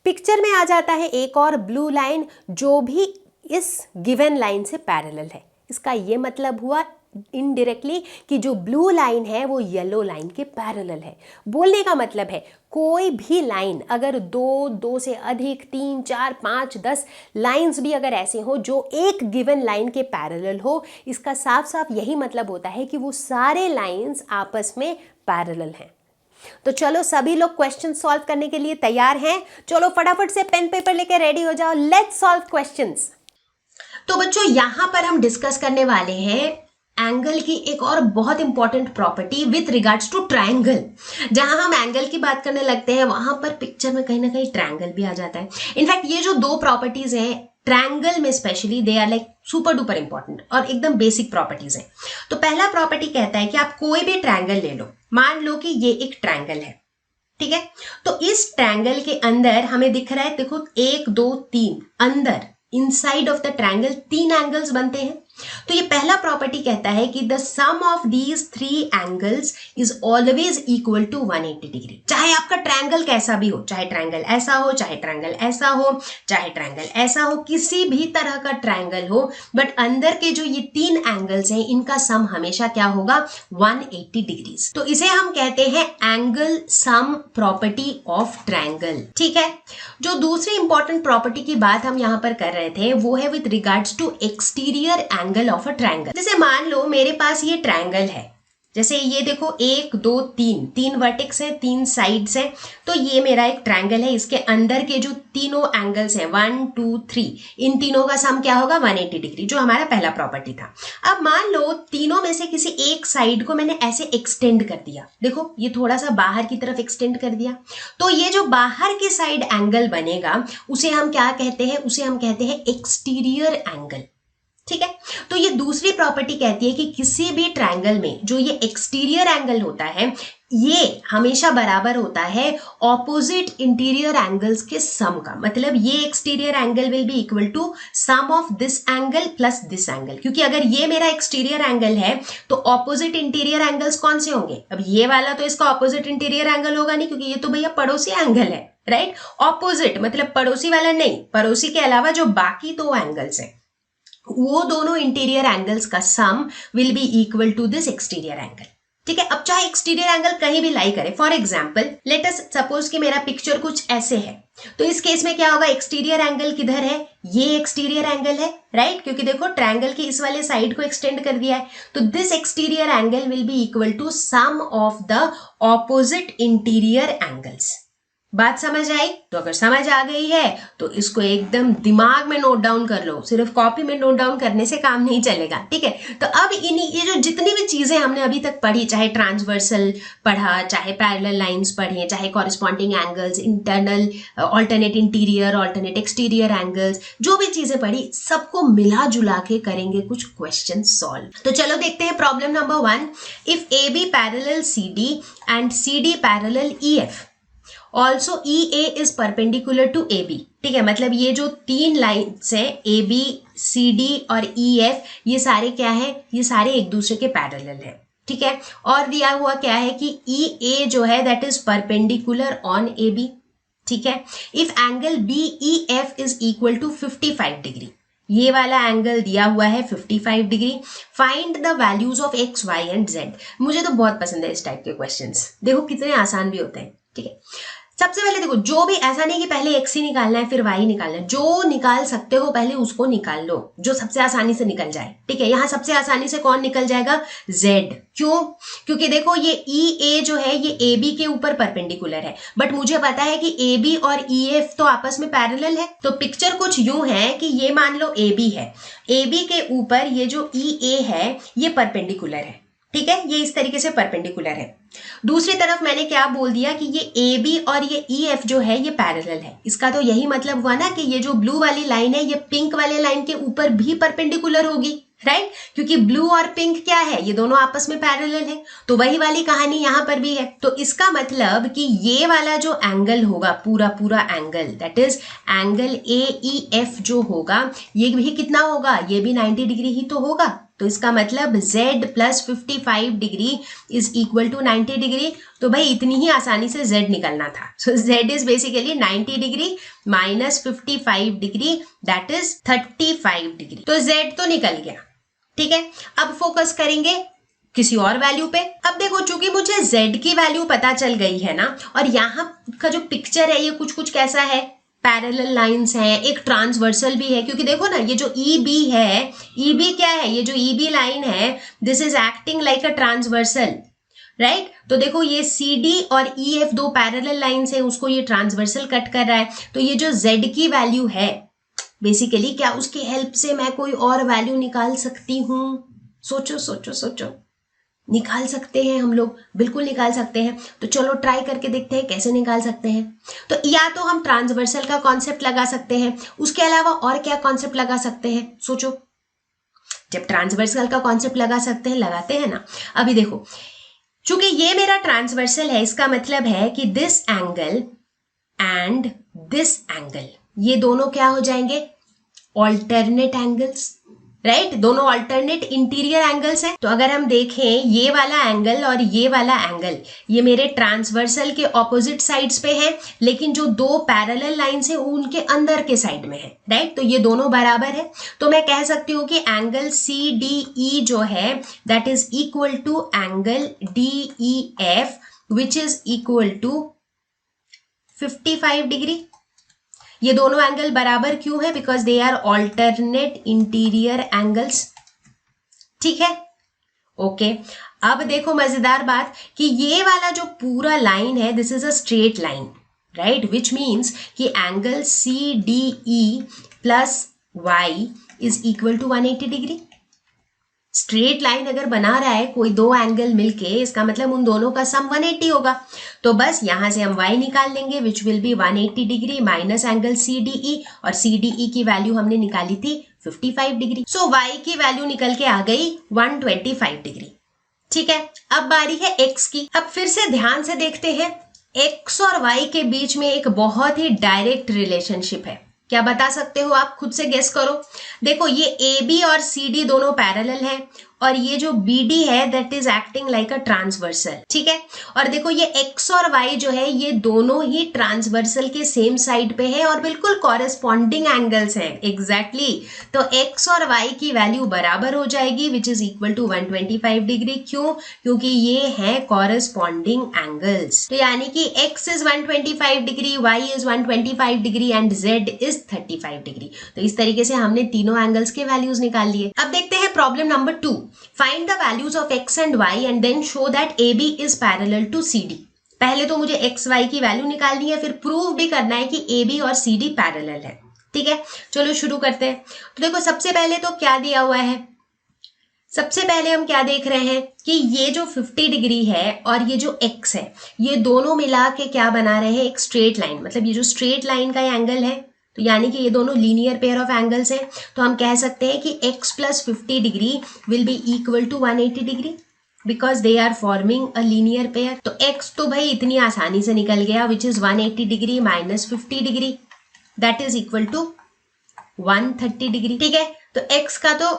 पिक्चर में आ जाता है एक और ब्लू लाइन जो भी इस गिवन लाइन से पैरेलल है। इसका ये मतलब हुआ इनडायरेक्टली कि जो ब्लू लाइन है वो येलो लाइन के पैरेलल है। बोलने का मतलब है कोई भी लाइन अगर दो से अधिक, 3, 4, 5, 10 लाइंस भी अगर ऐसे हो जो एक गिवन लाइन के पैरेलल हो, इसका साफ साफ यही मतलब होता है कि वो सारे लाइंस आपस में पैरेलल हैं। तो चलो सभी लोग क्वेश्चन सॉल्व करने के लिए तैयार हैं? चलो फटाफट से पेन पेपर लेके रेडी हो जाओ, लेट्स सॉल्व क्वेश्चंस। तो बच्चों, यहां पर हम डिस्कस करने वाले हैं एंगल की एक और बहुत important property with regards to triangle. जहां हम एंगल की बात करने लगते हैं वहां पर पिक्चर में कहीं ना कहीं ट्रायंगल भी आ जाता है। इनफैक्ट ये जो दो प्रॉपर्टीज हैं ट्रायंगल में specially, they are like super duper important और एकदम बेसिक प्रॉपर्टीज हैं। तो पहला प्रॉपर्टी कहता है कि आप कोई भी ट्रायंगल ले लो, मान लो कि ये एक ट्रायंगल है, ठीक है। तो इस ट्रायंगल के अंदर हमें दिख रहा है, देखो 1, 2, 3, अंदर inside of the triangle 3 angles बनते हैं। तो ये पहला प्रॉपर्टी कहता है कि the sum of these 3 angles is always equal to 180 degree. चाहे आपका ट्रायंगल कैसा भी हो, चाहे ट्रायंगल ऐसा हो, चाहे ट्रायंगल ऐसा हो, चाहे ट्रायंगल ऐसा हो, किसी भी तरह का ट्रायंगल हो, बट अंदर के जो ये 3 एंगल्स हैं इनका सम हमेशा क्या होगा, 180 डिग्रीज। तो इसे हम कहते हैं angle sum property of triangle, ठीक है। जो दूसरी इंपॉर्टेंट प्रॉपर्टी की बात हम यहाँ पर कर रहे थे वो है with regards to exterior angle of a triangle. जैसे मान लो मेरे पास ये ट्रायंगल है, जैसे ये देखो 1, 2, 3 वर्टेक्स हैं, 3 साइड्स हैं। तो ये मेरा एक ट्रायंगल है, इसके अंदर के जो तीनों एंगल्स हैं 1, 2, 3, इन तीनों का सम क्या होगा, 180 डिग्री, जो हमारा पहला प्रॉपर्टी था। अब मान लो तीनों में से किसी एक साइड को मैंने ऐसे एक्सटेंड कर दिया, देखो ये थोड़ा सा बाहर की तरफ एक्सटेंड कर दिया, तो ये जो बाहर की साइड एंगल बनेगा उसे हम क्या कहते हैं, उसे हम कहते हैं एक्सटीरियर एंगल, ठीक है। तो ये दूसरी प्रॉपर्टी कहती है कि किसी भी ट्रायंगल में जो ये एक्सटीरियर एंगल होता है ये हमेशा बराबर होता है ऑपोजिट इंटीरियर एंगल्स के सम का। मतलब ये exterior angle will be equal to sum of this angle plus this angle, क्योंकि अगर ये मेरा एक्सटीरियर एंगल है तो ऑपोजिट इंटीरियर एंगल्स कौन से होंगे, अब ये वाला तो इसका ऑपोजिट इंटीरियर एंगल होगा नहीं, क्योंकि ये तो भैया पड़ोसी एंगल है, राइट। ऑपोजिट मतलब पड़ोसी वाला नहीं, पड़ोसी के अलावा जो बाकी 2 एंगल्स हैं वो दोनों इंटीरियर एंगल्स का sum will be equal to this exterior angle, ठीक है। अब चाहे एक्सटीरियर एंगल कहीं भी लाई करे, for example let us suppose कि मेरा पिक्चर कुछ ऐसे है, तो इस केस में क्या होगा, एक्सटीरियर एंगल किधर है, ये एक्सटीरियर एंगल है, राइट, क्योंकि देखो ट्रायंगल की इस वाले साइड को एक्सटेंड कर दिया है। तो this exterior angle will be equal to sum of the opposite interior angles. बात समझ आई? तो अगर समझ आ गई है तो इसको एकदम दिमाग में नोट डाउन कर लो, सिर्फ कॉपी में नोट डाउन करने से काम नहीं चलेगा, ठीक है। तो अब ये जो जितनी भी चीजें हमने अभी तक पढ़ी, चाहे ट्रांसवर्सल पढ़ा, चाहे पैरेलल लाइंस पढ़े, चाहे corresponding angles, internal alternate interior, alternate exterior angles, जो भी चीजें पढ़ी सबको मिला जुला के करेंगे कुछ क्वेश्चन सॉल्व। तो चलो देखते हैं problem number 1। If A B parallel C D and C D parallel E F, also E A is perpendicular to A B, ठीक है। मतलब ये जो 3 लाइन्स हैं ए बी, सी डी और ई एफ, ये सारे क्या है, ये सारे एक दूसरे के पैरेलल है, ठीक है। और दिया हुआ क्या है कि ई ए जो है that is perpendicular on A B, ठीक है। If angle B E F is equal to 55 degree, ये वाला एंगल दिया हुआ है 55 degree. Find the values of x, y and z. मुझे तो बहुत पसंद है इस टाइप के क्वेश्चंस, देखो कितने आसान भी होते हैं, ठीक है। सबसे पहले देखो, जो भी ऐसा नहीं कि पहले एक्स ही निकालना है फिर वाई निकालना है, जो निकाल सकते हो पहले उसको निकाल लो, जो सबसे आसानी से निकल जाए, ठीक है। यहाँ सबसे आसानी से कौन निकल जाएगा, जेड। क्यों? क्योंकि देखो ये ई ए जो है ये ए बी के ऊपर परपेंडिकुलर है, बट मुझे पता है कि ए बी और ई एफ तो आपस में पैरेलल है। तो पिक्चर कुछ यूं है कि ये मान लो ए बी है, ए बी के ऊपर ये जो ई ए है ये परपेंडिकुलर है, ठीक है, ये इस तरीके से परपेंडिकुलर है। दूसरी तरफ मैंने क्या बोल दिया कि ये ए बी और ये ई एफ जो है ये पैरेलल है। इसका तो यही मतलब हुआ ना कि ये जो ब्लू वाली लाइन है ये पिंक वाले लाइन के ऊपर भी परपेंडिकुलर होगी, राइट? क्योंकि ब्लू और पिंक क्या है, ये दोनों आपस में पैरेलल है। तो वही वाली कहानी यहां पर भी है। तो इसका मतलब कि ये वाला जो एंगल होगा, पूरा पूरा angle, that is angle A E F जो होगा, ये भी कितना होगा, ये भी 90 डिग्री ही तो होगा। तो इसका मतलब z plus 55 degree is equal to 90 degree. तो भाई इतनी ही आसानी से z निकलना था। So z is basically 90 degree minus 55 degree, that is 35 degree. तो z तो निकल गया, ठीक है। अब फोकस करेंगे किसी और वैल्यू पे। अब देखो, चूंकि मुझे z की वैल्यू पता चल गई है ना, और यहाँ का जो पिक्चर है ये कुछ कुछ कैसा है, पैरेलल लाइंस हैं, एक ट्रांसवर्सल भी है। क्योंकि देखो ना, ये जो ई बी है, ई बी क्या है, ये जो ई बी लाइन है, this is acting like a transversal, right? तो देखो ये सी डी और ई एफ दो पैरेलल लाइंस है, उसको ये ट्रांसवर्सल कट कर रहा है। तो ये जो z की वैल्यू है, बेसिकली क्या उसकी हेल्प से मैं कोई और वैल्यू निकाल सकती हूँ? सोचो सोचो सोचो। निकाल सकते हैं हम लोग, बिल्कुल निकाल सकते हैं। तो चलो ट्राई करके देखते हैं कैसे निकाल सकते हैं। तो या तो हम ट्रांसवर्सल का कॉन्सेप्ट लगा सकते हैं, उसके अलावा और क्या कॉन्सेप्ट लगा सकते हैं, सोचो। जब ट्रांसवर्सल का कॉन्सेप्ट लगा सकते हैं, लगाते हैं ना। अभी देखो, चूंकि ये मेरा ट्रांसवर्सल है, इसका मतलब है कि this angle and this angle, ये दोनों क्या हो जाएंगे, ऑल्टरनेट एंगल्स, राइट? दोनों अल्टरनेट इंटीरियर एंगल्स हैं। तो अगर हम देखें ये वाला एंगल और ये वाला एंगल, ये मेरे ट्रांसवर्सल के ऑपोजिट साइड्स पे है, लेकिन जो दो पैरेलल लाइंस हैं उनके अंदर के साइड में है, राइट? तो ये दोनों बराबर है। तो मैं कह सकती हूँ कि एंगल सी डी ई जो है that is equal to angle D E F which is equal to 55 degree. ये दोनों एंगल बराबर क्यों है? Because they are alternate interior angles, ठीक है, ओके। अब देखो मजेदार बात कि ये वाला जो पूरा लाइन है, this is a straight line, right? Which means कि angle C D E plus Y is equal to 180 degree. Straight line अगर बना रहा है कोई दो एंगल मिलके, इसका मतलब उन दोनों का सम 180 होगा। तो बस यहां से हम y निकाल लेंगे विच will B 180 degree minus angle CDE, और CDE की वैल्यू हमने निकाली थी 55 डिग्री। सो y की वैल्यू निकल के आ गई 125 डिग्री, ठीक है। अब बारी है x की। अब फिर से ध्यान से देखते हैं, x और y के बीच में एक बहुत ही डायरेक्ट रिलेशनशिप है। क्या बता सकते हो आप? खुद से गेस करो। देखो ये ए बी और सी डी दोनों पैरेलल है, और ये जो बी डी है that is acting like a transversal, ठीक है। और देखो ये एक्स और वाई जो है ये दोनों ही ट्रांसवर्सल के सेम साइड पे है और बिल्कुल कॉरेस्पॉन्डिंग एंगल्स हैं, एग्जैक्टली। तो एक्स और वाई की वैल्यू बराबर हो जाएगी which is equal to 125 degree. क्यों? क्योंकि ये है कॉरेस्पॉन्डिंग एंगल्स। तो यानी कि x is 125 degree, y is 125 degree and z is 35 degree. तो इस तरीके से हमने तीनों एंगल्स के वैल्यूज निकाल लिए। अब देखते हैं problem number 2। Find the values of x and y and then show that AB is parallel to CD। पहले तो मुझे x y की वैल्यू निकालनी है, फिर प्रूव भी करना है कि AB और CD पैरेलल है, ठीक है। चलो शुरू करते हैं। तो देखो सबसे पहले तो क्या दिया हुआ है, सबसे पहले हम क्या देख रहे हैं कि ये जो 50 डिग्री है और ये जो x है, ये दोनों मिला के क्या बना रहे हैं, एक स्ट्रेट लाइन। मतलब ये जो स्ट्रेट लाइन का एंगल है, तो यानी कि ये दोनों लीनियर पेयर ऑफ एंगल्स हैं। तो हम कह सकते हैं कि x plus 50 degree will be equal to 180 degree because they are forming a linear pair. तो x तो भाई इतनी आसानी से निकल गया which is 180 degree minus 50 degree that is equal to 130 degree, ठीक है। तो x का तो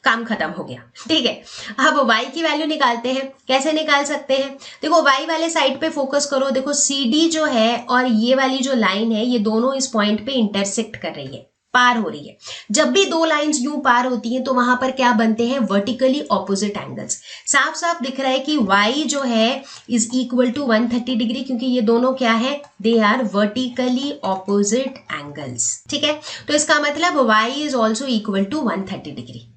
काम खत्म हो गया, ठीक है। अब y की वैल्यू निकालते हैं। कैसे निकाल सकते हैं? देखो y वाले साइड पे फोकस करो। देखो CD जो है और ये वाली जो लाइन है, ये दोनों इस पॉइंट पे इंटरसेक्ट कर रही है, पार हो रही है। जब भी दो लाइंस यूं पार होती हैं तो वहां पर क्या बनते हैं, वर्टिकली ऑपोजिट एंगल्स। साफ साफ दिख रहा है कि y जो है इज इक्वल टू 130 डिग्री, क्योंकि ये दोनों क्या है, they are vertically opposite angles, ठीक है। तो इसका मतलब y is also equal to 130 degree,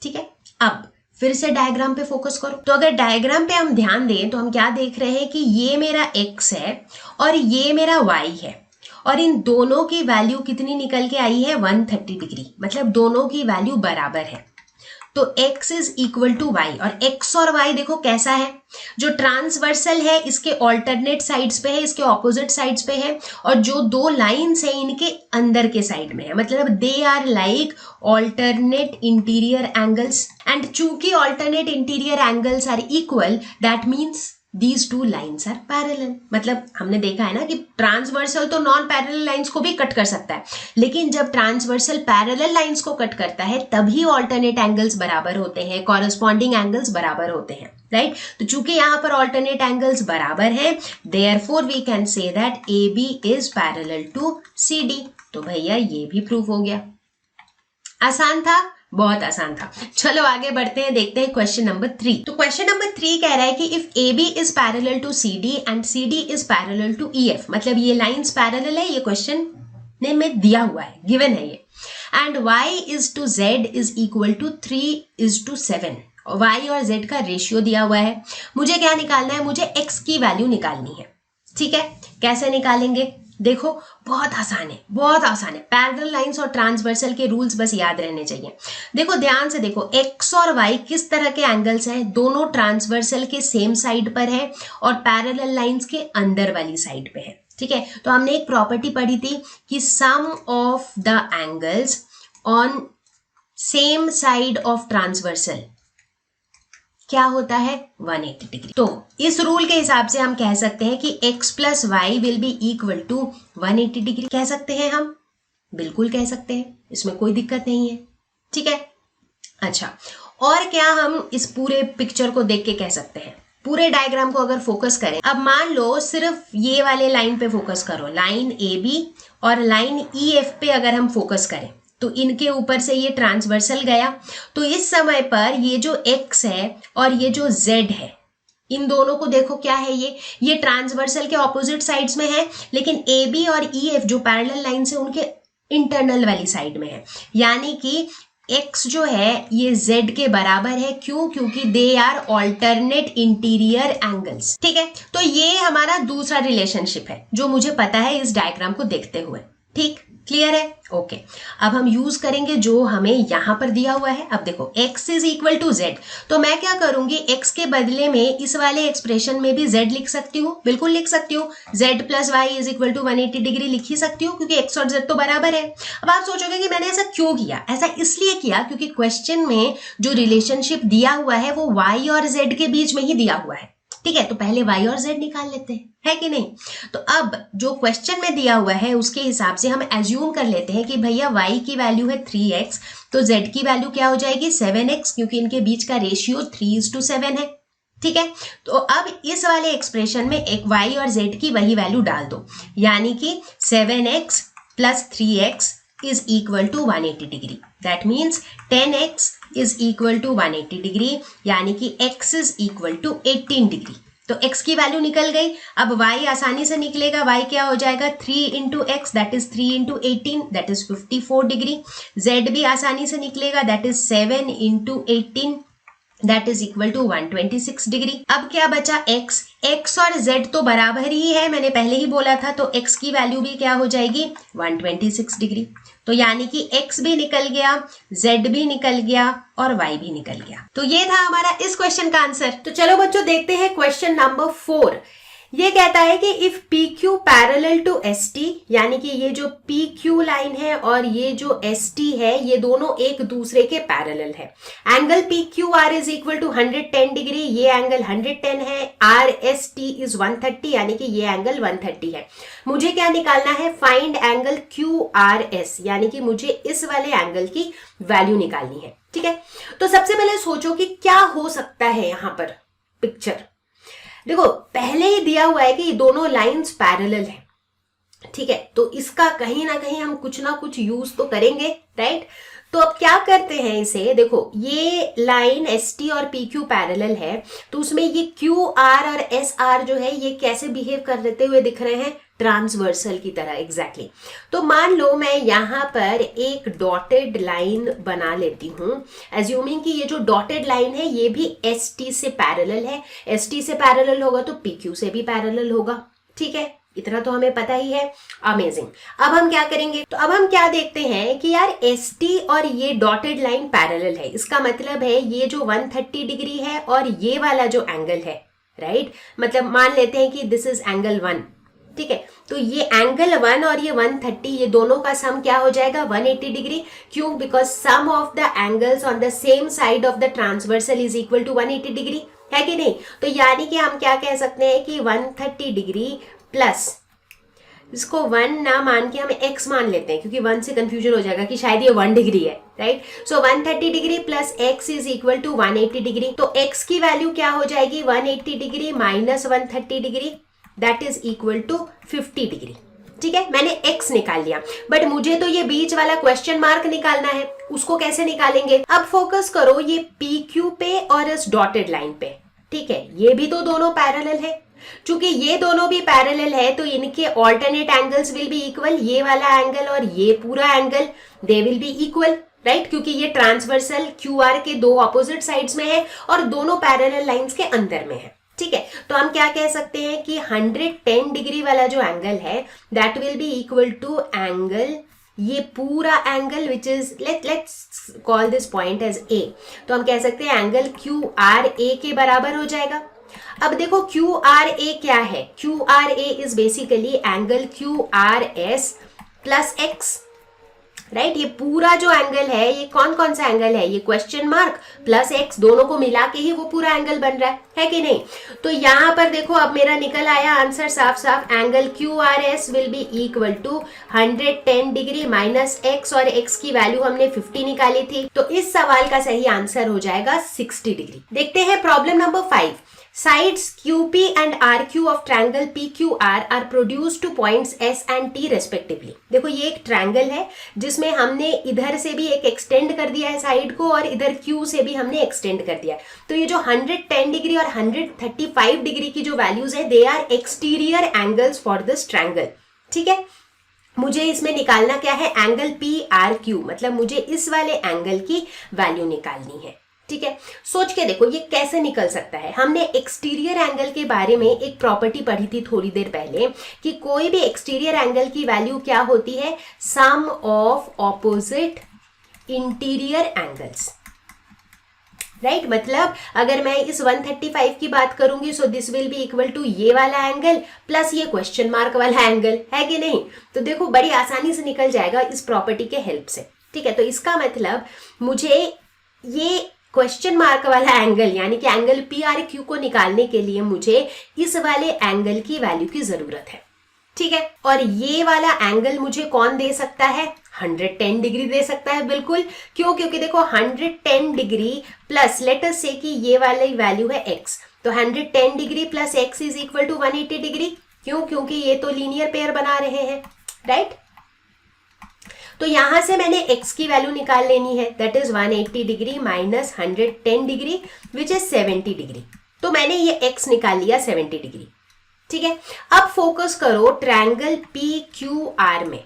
ठीक है। अब फिर से डायग्राम पे फोकस करो। तो अगर डायग्राम पे हम ध्यान दें तो हम क्या देख रहे हैं कि ये मेरा x है और ये मेरा y है, और इन दोनों की वैल्यू कितनी निकल के आई है, 130 डिग्री। मतलब दोनों की वैल्यू बराबर है। तो x is equal to y, और x और y देखो कैसा है, जो ट्रांसवर्सल है इसके ऑल्टरनेट साइड्स पे है, इसके ऑपोजिट साइड्स पे है, और जो दो लाइंस है इनके अंदर के साइड में है, मतलब they are like alternate interior angles, and चूंकि alternate interior angles are equal that means These two lines are parallel। मतलब हमने देखा है ना कि ट्रांसवर्सल तो नॉन पैरेलल लाइंस को भी कट कर सकता है, लेकिन जब ट्रांसवर्सल पैरेलल लाइंस को कट करता है तभी ऑल्टरनेट एंगल्स बराबर होते हैं, कॉरस्पॉन्डिंग एंगल्स बराबर होते हैं, राइट। तो चूंकि यहाँ पर ऑल्टरनेट एंगल्स बराबर हैं, therefore we can say that AB is parallel to CD। तो भैया ये भी प्रूफ हो गया। आसान था, बहुत आसान था। चलो आगे बढ़ते हैं, देखते हैं क्वेश्चन नंबर 3। तो क्वेश्चन नंबर 3 कह रहा है कि if AB is parallel to CD and CD is parallel to EF, मतलब ये लाइंस पैरेलल है, ये क्वेश्चन ने में दिया हुआ है, गिवन है ये, and Y is to Z is equal to 3:7, Y और Z का रेशियो दिया हुआ है। मुझे क्या निकालना है, मुझे X की वैल्यू निकालनी है, ठीक है। कैसे निकालेंगे, देखो बहुत आसान है, बहुत आसान है। पैरेलल लाइंस और ट्रांसवर्सल के रूल्स बस याद रहने चाहिए। देखो ध्यान से देखो, x और y किस तरह के एंगल्स हैं, दोनों ट्रांसवर्सल के सेम साइड पर है और पैरेलल लाइंस के अंदर वाली साइड पे है, ठीक है। तो हमने एक प्रॉपर्टी पढ़ी थी कि sum of the angles on same side of transversal क्या होता है, 180 डिग्री। तो इस रूल के हिसाब से हम कह सकते हैं कि x plus y will be equal to 180 degree. कह सकते हैं हम, बिल्कुल कह सकते हैं, इसमें कोई दिक्कत नहीं है, ठीक है। अच्छा, और क्या हम इस पूरे पिक्चर को देख के कह सकते हैं, पूरे डायग्राम को अगर फोकस करें, अब मान लो सिर्फ ये वाले लाइन पे फोकस करो, लाइन AB और लाइन EF पे अगर हम फोकस करें तो इनके ऊपर से ये ट्रांसवर्सल गया, तो इस समय पर ये जो x है और ये जो z है, इन दोनों को देखो क्या है, ये ट्रांसवर्सल के ऑपोजिट साइड्स में है, लेकिन AB और EF जो पैरेलल लाइन से उनके इंटरनल वाली साइड में है, यानी कि x जो है ये z के बराबर है। क्यों, क्योंकि they are alternate interior angles, ठीक है। तो ये हमारा दूसरा रिलेशनशिप है जो मुझे पता है इस डायग्राम को देखते हुए, ठीक, क्लियर है, ओके। अब हम यूज करेंगे जो हमें यहां पर दिया हुआ है। अब देखो x is equal to z, तो मैं क्या करूंगी, x के बदले में इस वाले एक्सप्रेशन में भी z लिख सकती हूँ, बिल्कुल लिख सकती हूँ। z plus Y is equal to 180 degree लिख ही सकती हूँ, क्योंकि x और z तो बराबर है। अब आप सोचोगे कि मैंने ऐसा क्यों किया, ऐसा इसलिए किया क्योंकि क्वेश्चन में जो रिलेशनशिप दिया हुआ है वो y और z के बीच में ही दिया हुआ है, ठीक है। तो पहले y और z निकाल लेते हैं, है कि नहीं। तो अब जो क्वेश्चन में दिया हुआ है उसके हिसाब से हम एज्यूम कर लेते हैं कि भैया y की वैल्यू है 3x, तो z की वैल्यू क्या हो जाएगी 7x, क्योंकि इनके बीच का रेशियो 3:7 है, ठीक है। तो अब इस वाले एक्सप्रेशन में एक y और z की वही वैल्यू डाल दो, यानी कि 7x plus 3x is equal to 180 degree. That means 10x is equal to 180 degree, यानी कि x is equal to 18 degree. तो x की वैल्यू निकल गई। अब y आसानी से निकलेगा, y क्या हो जाएगा 3 into x, that is 3 into 18, that is 54 degree. z भी आसानी से निकलेगा, that is 7 into 18, that is equal to 126 degree. अब क्या बचा x और z तो बराबर ही है, मैंने पहले ही बोला था, तो x की वैल्यू भी क्या हो जाएगी 126 डिग्री। तो यानी कि x भी निकल गया, z भी निकल गया और y भी निकल गया। तो ये था हमारा इस क्वेश्चन का आंसर। तो चलो बच्चों देखते हैं क्वेश्चन नंबर 4। ये कहता है कि if PQ parallel to ST, यानी कि ये जो PQ लाइन है और ये जो ST है ये दोनों एक दूसरे के पैरेलल है। Angle PQR is equal to 110 degree, ये एंगल 110 है। RST इज 130, यानी कि ये एंगल 130 है। मुझे क्या निकालना है, फाइंड एंगल QRS, यानी कि मुझे इस वाले एंगल की वैल्यू निकालनी है, ठीक है। तो सबसे पहले सोचो कि क्या हो सकता है यहाँ पर पिक्चर। देखो पहले ही दिया हुआ है कि ये दोनों लाइंस पैरेलल है, ठीक है। तो इसका कहीं ना कहीं हम कुछ ना कुछ यूज तो करेंगे, राइट। तो अब क्या करते हैं इसे, देखो ये लाइन ST और PQ पैरेलल है, तो उसमें ये QR और SR जो है ये कैसे बिहेव कर लेते हुए दिख रहे हैं, ट्रांसवर्सल की तरह, एग्जैक्टली। तो मान लो मैं यहाँ पर एक डॉटेड लाइन बना लेती हूँ, एज्यूमिंग कि ये जो डॉटेड लाइन है ये भी ST से पैरेलल है। ST से पैरेलल होगा तो PQ से भी पैरेलल होगा, ठीक है। इतना तो हमें पता ही है। अमेजिंग। अब हम क्या करेंगे, तो अब हम क्या देखते हैं कि यार एसटी और ये डॉटेड लाइन पैरेलल है, इसका मतलब है ये जो 130 डिग्री है और ये वाला जो एंगल है, राइट, मतलब मान लेते हैं कि दिस इज एंगल 1, ठीक है, तो ये एंगल 1 और ये 130, ये दोनों का सम क्या हो जाएगा 180 डिग्री। क्यों? Because sum of the angles on the same side of the transversal is equal to 180 degree, है कि नहीं। तो यानी कि हम क्या कह सकते हैं कि 130 डिग्री प्लस, इसको 1 ना मान के हम x मान लेते हैं क्योंकि 1 से कंफ्यूजन हो जाएगा कि शायद ये 1 डिग्री है, right. So 130 degree plus x is equal to 180 degree. तो x की वैल्यू क्या हो जाएगी 180 degree minus 130 degree, that is equal to 50 degree. ठीक है, मैंने x निकाल लिया, बट मुझे तो ये बीच वाला क्वेश्चन मार्क निकालना है, उसको कैसे निकालेंगे। अब फोकस करो ये PQ पे और इस डॉटेड लाइन पे, ठीक है, ये भी तो दोनों पैरेलल है। चूंकि ये दोनों भी पैरेलल है तो इनके alternate angles will be equal, ये वाला एंगल और ये पूरा angle they will be equal, right, क्योंकि ये ट्रांसवर्सल QR के दो ऑपोजिट साइड्स में है और दोनों पैरेलल लाइंस के अंदर में है। ठीक है, तो हम क्या कह सकते हैं कि 110 डिग्री वाला जो एंगल है that will be equal to angle, ये पूरा angle which is let's call this point as A, तो हम कह सकते हैं एंगल QRA के बराबर हो जाएगा। अब देखो QRA क्या है, QRA is basically angle QRS plus x, right, ये पूरा जो एंगल है ये कौन कौन सा एंगल है, ये क्वेश्चन मार्क प्लस x, दोनों को मिला के ही वो पूरा एंगल बन रहा है कि नहीं। तो यहां पर देखो अब मेरा निकल आया आंसर साफ साफ, angle QRS will be equal to 110 degree minus x, और x की वैल्यू हमने 50 निकाली थी, तो इस सवाल का सही आंसर हो जाएगा 60 डिग्री। देखते हैं problem number 5। Sides QP and RQ of triangle PQR are produced to points S and T respectively। देखो ये एक ट्रायंगल है जिसमें हमने इधर से भी एक एक्सटेंड कर दिया है साइड को और इधर Q से भी हमने एक्सटेंड कर दिया है। तो ये जो 110 डिग्री और 135 डिग्री की जो वैल्यूज है they are exterior angles for this triangle. ठीक है, मुझे इसमें निकालना क्या है, एंगल PRQ, मतलब मुझे इस वाले एंगल की वैल्यू निकालनी है। ठीक है, सोच के देखो ये कैसे निकल सकता है। हमने एक्सटीरियर एंगल के बारे में एक प्रॉपर्टी पढ़ी थी थोड़ी देर पहले कि कोई भी एक्सटीरियर एंगल की वैल्यू क्या होती है, sum of opposite interior angles, right. मतलब अगर मैं इस 135 की बात करूंगी so this will be equal to ये वाला एंगल प्लस ये क्वेश्चन मार्क वाला एंगल, है कि नहीं। तो देखो बड़ी आसानी से निकल जाएगा इस प्रॉपर्टी के हेल्प से। ठीक है, तो इसका मतलब मुझे ये क्वेश्चन मार्क वाला एंगल यानी कि एंगल PRQ को निकालने के लिए मुझे इस वाले एंगल की वैल्यू की जरूरत है। ठीक है, और ये वाला एंगल मुझे कौन दे सकता है, 110 डिग्री दे सकता है, बिल्कुल। क्यों? क्योंकि देखो 110 डिग्री प्लस लेट अस से कि ये वाली वैल्यू है x, तो 110 degree plus x is equal to 180 degree. क्यों? क्योंकि ये तो लीनियर पेयर बना रहे हैं, राइट। तो यहां से मैंने x की वैल्यू निकाल लेनी है, that is 180 degree minus 110 degree which is 70 degree. तो मैंने ये x निकाल लिया 70 डिग्री। ठीक है, अब फोकस करो ट्रायंगल PQR में।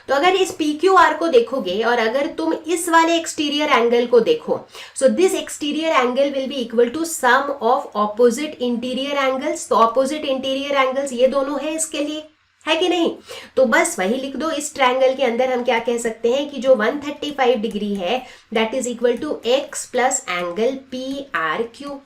तो अगर इस PQR को देखोगे और अगर तुम इस वाले एक्सटीरियर एंगल को देखो, so this exterior angle will be equal to sum of opposite interior angles. तो ऑपोजिट इंटीरियर एंगल्स ये दोनों है इसके लिए, है कि नहीं। तो बस वही लिख दो, इस ट्रायंगल के अंदर हम क्या कह सकते हैं कि जो 135 डिग्री है that is equal to x plus angle PRQ।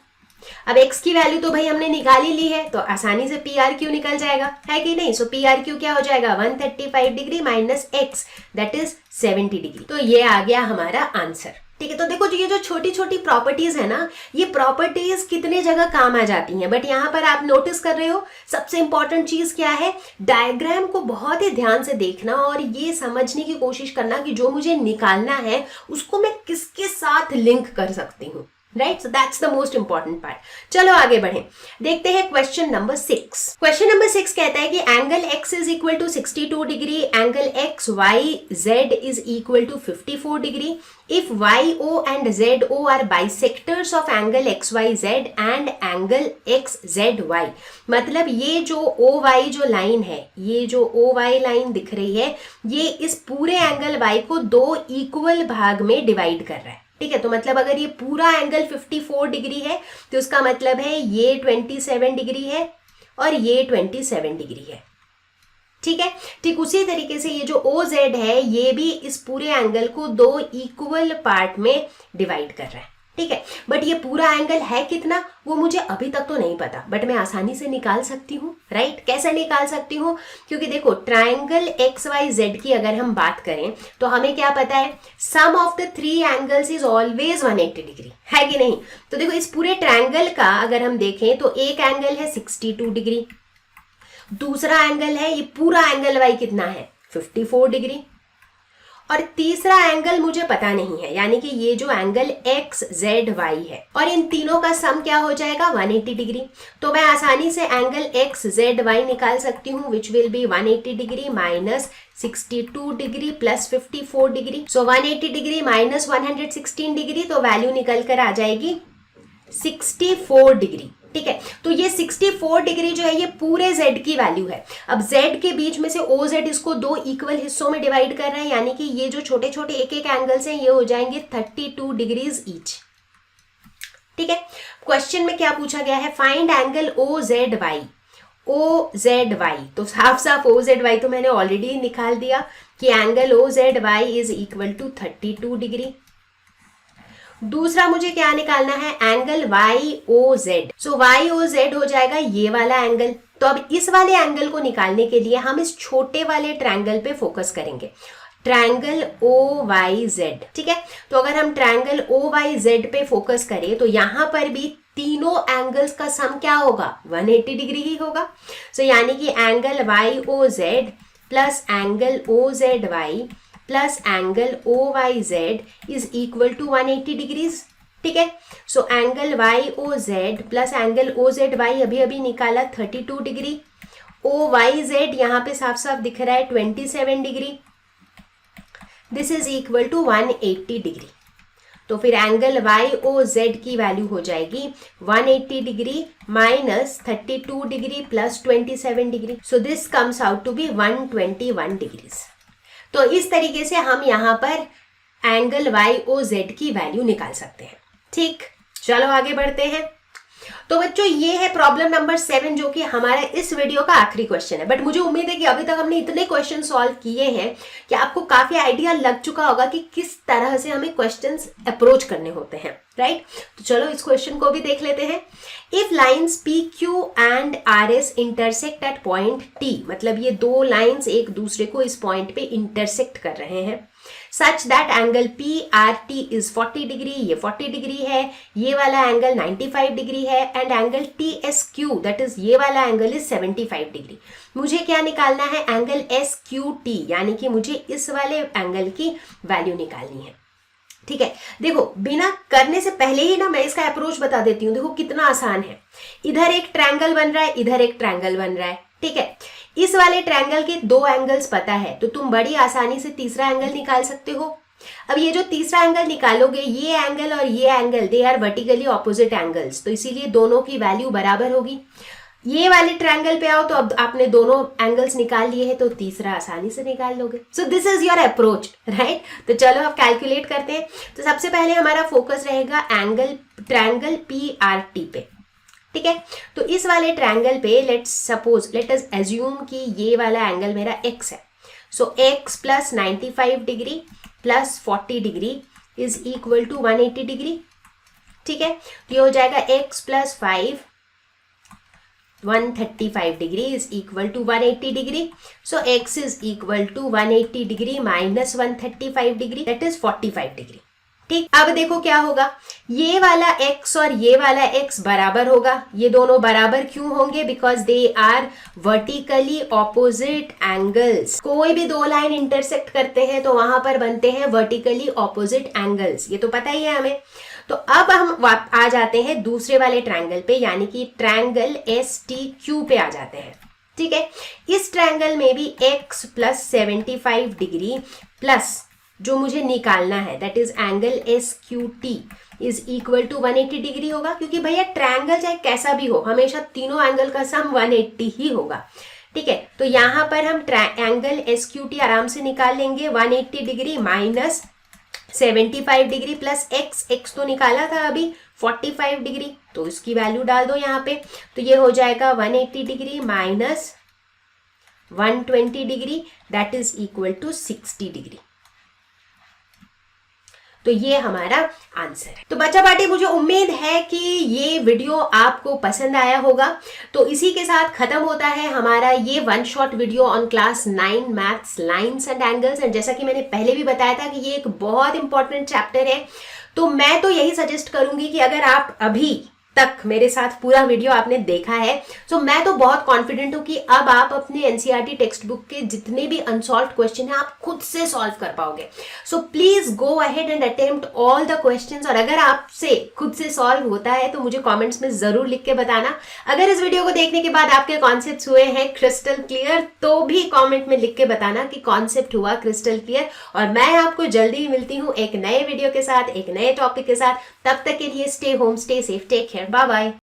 अब x की वैल्यू तो भाई हमने निकाल ही ली है तो आसानी से PRQ निकल जाएगा, है कि नहीं। सो PRQ क्या हो जाएगा 135 degree minus x that is 70 degree. तो ये आ गया हमारा आंसर। ठीक है, तो देखो ये जो छोटी छोटी प्रॉपर्टीज है ना, ये प्रॉपर्टीज कितने जगह काम आ जाती हैं, बट यहाँ पर आप नोटिस कर रहे हो सबसे इंपॉर्टेंट चीज क्या है, डायग्राम को बहुत ही ध्यान से देखना और ये समझने की कोशिश करना कि जो मुझे निकालना है उसको मैं किसके साथ लिंक कर सकती हूँ, right. So that's the most important part. चलो आगे बढ़ें, देखते हैं क्वेश्चन नंबर 6। क्वेश्चन नंबर 6 कहता है कि angle x is equal to 62 degree, angle XYZ is equal to 54 degree if YO and ZO are bisectors of angle XYZ and angle XZY। मतलब ये जो OY जो लाइन है, ये जो OY लाइन दिख रही है, ये इस पूरे एंगल Y को दो इक्वल भाग में डिवाइड कर रहा है। ठीक है, तो मतलब अगर ये पूरा एंगल 54 डिग्री है तो उसका मतलब है ये 27 डिग्री है और ये 27 डिग्री है। ठीक है, ठीक उसी तरीके से ये जो OZ है ये भी इस पूरे एंगल को दो इक्वल पार्ट में डिवाइड कर रहा है। ठीक है, बट ये पूरा एंगल है कितना वो मुझे अभी तक तो नहीं पता, बट मैं आसानी से निकाल सकती हूँ, राइट। कैसे निकाल सकती हूँ, क्योंकि देखो ट्राइंगल XYZ की अगर हम बात करें तो हमें क्या पता है, sum of the three angles is always 180 degree, है कि नहीं। तो देखो इस पूरे ट्राइंगल का अगर हम देखें तो एक एंगल है 62 डिग्री, दूसरा एंगल है ये पूरा एंगल वाई कितना है 54 डिग्री, और तीसरा एंगल मुझे पता नहीं है, यानी कि ये जो एंगल XZY है, और इन तीनों का सम क्या हो जाएगा 180 डिग्री। तो मैं आसानी से एंगल XZY निकाल सकती हूँ, which will B 180 degree minus 62 degree plus 54 degree. So 180 degree minus 116 degree, तो वैल्यू निकल कर आ जाएगी 64 डिग्री। ठीक है, तो ये 64 डिग्री जो है ये पूरे Z की वैल्यू है। अब Z के बीच में से OZ इसको दो इक्वल हिस्सों में डिवाइड कर रहा है, यानी कि ये जो छोटे छोटे एक एक एंगल्स हैं ये हो जाएंगे 32 डिग्रीज ईच। ठीक है, क्वेश्चन में क्या पूछा गया है, फाइंड एंगल OZY। OZY तो साफ साफ OZY तो मैंने ऑलरेडी निकाल दिया कि angle OZY is equal to 32 degree. दूसरा मुझे क्या निकालना है, एंगल YOZ। सो YOZ हो जाएगा ये वाला एंगल। तो अब इस वाले एंगल को निकालने के लिए हम इस छोटे वाले ट्रायंगल पे फोकस करेंगे, ट्रायंगल OYZ। ठीक है, तो अगर हम ट्रायंगल OYZ पे फोकस करें तो यहां पर भी तीनों एंगल्स का सम क्या होगा 180 डिग्री ही होगा। सो यानी कि angle YOZ plus angle OZY plus angle OYZ is equal to 180 degrees. ठीक है, so angle YOZ plus angle OZY अभी अभी निकाला 32 डिग्री, OYZ यहाँ पे साफ साफ दिख रहा है 27 degree, this is equal to 180 degree. तो फिर एंगल YOZ की वैल्यू हो जाएगी 180 degree minus 32 degree plus 27 degree, so this comes out to be 121 degrees. तो इस तरीके से हम यहाँ पर एंगल YOZ की वैल्यू निकाल सकते हैं। ठीक, चलो आगे बढ़ते हैं। तो बच्चों ये है प्रॉब्लम नंबर 7 जो कि हमारा इस वीडियो का आखिरी क्वेश्चन है, बट मुझे उम्मीद है कि अभी तक हमने इतने क्वेश्चन सॉल्व किए हैं कि आपको काफी आइडिया लग चुका होगा कि किस तरह से हमें क्वेश्चंस अप्रोच करने होते हैं, राइट। तो चलो इस क्वेश्चन को भी देख लेते हैं। If lines PQ and RS intersect at point T, मतलब ये दो लाइन्स एक दूसरे को इस पॉइंट पे इंटरसेक्ट कर रहे हैं, such that angle PRT is 40 degree, ये 40 डिग्री है, ये वाला एंगल 95 डिग्री है, and angle TSQ that is ये वाला एंगल इज 75 डिग्री। मुझे क्या निकालना है, एंगल SQT, यानी कि मुझे इस वाले एंगल की वैल्यू निकालनी है। ठीक है, देखो बिना करने से पहले ही ना मैं इसका अप्रोच बता देती हूँ। देखो कितना आसान है, इधर एक ट्रायंगल बन रहा है, इधर एक ट्रायंगल बन रहा है। ठीक है, इस वाले ट्रायंगल के दो एंगल्स पता है तो तुम बड़ी आसानी से तीसरा एंगल निकाल सकते हो। अब ये जो तीसरा एंगल निकालोगे, ये एंगल और ये angle they are vertically opposite angles, तो इसीलिए दोनों की वैल्यू बराबर होगी। ये वाले ट्रायंगल पे आओ तो अब आपने दोनों एंगल्स निकाल लिए हैं तो तीसरा आसानी से निकाल लोगे। सो this is your approach, right. तो चलो अब कैलकुलेट करते हैं। तो सबसे पहले हमारा फोकस रहेगा ट्रायंगल PRT पे। ठीक है, तो इस वाले ट्रायंगल पे लेट अस एज्यूम कि ये वाला एंगल मेरा x है। So x plus 95 degree plus 40 degree is equal to 180 degree. ठीक है, तो ये हो जाएगा x plus 5 135 degree is equal to 180 degree. So x is equal to 180 degree minus 135 degree that is 45 degree. ठीक, अब देखो क्या होगा, ये वाला x और ये वाला x बराबर होगा। ये दोनों बराबर क्यों होंगे, because they are vertically opposite angles. कोई भी दो लाइन इंटरसेक्ट करते हैं तो वहां पर बनते हैं वर्टिकली ऑपोजिट एंगल्स, ये तो पता ही है हमें। तो अब हम आ जाते हैं दूसरे वाले ट्रायंगल पे, यानी कि ट्रायंगल STQ पे आ जाते हैं। ठीक है, इस ट्रायंगल में भी x प्लस 75 डिग्री प्लस जो मुझे निकालना है that is angle SQT is equal to 180 degree होगा, क्योंकि भैया ट्रायंगल चाहे कैसा भी हो हमेशा तीनों एंगल का सम 180 ही होगा। ठीक है, तो यहां पर हम एंगल SQT आराम से निकाल लेंगे, 180 degree minus 75 degree plus x तो निकाला था अभी 45 डिग्री, तो इसकी वैल्यू डाल दो यहाँ पे, तो ये हो जाएगा 180 degree minus 120 degree, that is equal to 60 degree. तो ये हमारा आंसर है। तो बच्चा पार्टी, मुझे उम्मीद है कि ये वीडियो आपको पसंद आया होगा। तो इसी के साथ खत्म होता है हमारा ये one shot video on class 9 maths lines and angles. And जैसा कि मैंने पहले भी बताया था कि ये एक बहुत इंपॉर्टेंट चैप्टर है, तो मैं तो यही सजेस्ट करूंगी कि अगर आप अभी तक मेरे साथ पूरा वीडियो आपने देखा है, तो मैं तो बहुत कॉन्फिडेंट हूं कि अब आप अपने एनसीईआरटी टेक्स्ट बुक के जितने भी अनसॉल्व्ड क्वेश्चन हैं आप खुद से सॉल्व कर पाओगे। So please go ahead and attempt all the questions. और अगर आपसे खुद से सॉल्व होता है तो मुझे कमेंट्स में जरूर लिख के बताना। अगर इस वीडियो को देखने के बाद आपके कॉन्सेप्ट हुए हैं क्रिस्टल क्लियर, तो भी कॉमेंट में लिख के बताना कि कॉन्सेप्ट हुआ क्रिस्टल क्लियर। और मैं आपको जल्दी ही मिलती हूँ एक नए वीडियो के साथ, एक नए टॉपिक के साथ। तब तक के लिए stay home, stay safe, take care, bye bye.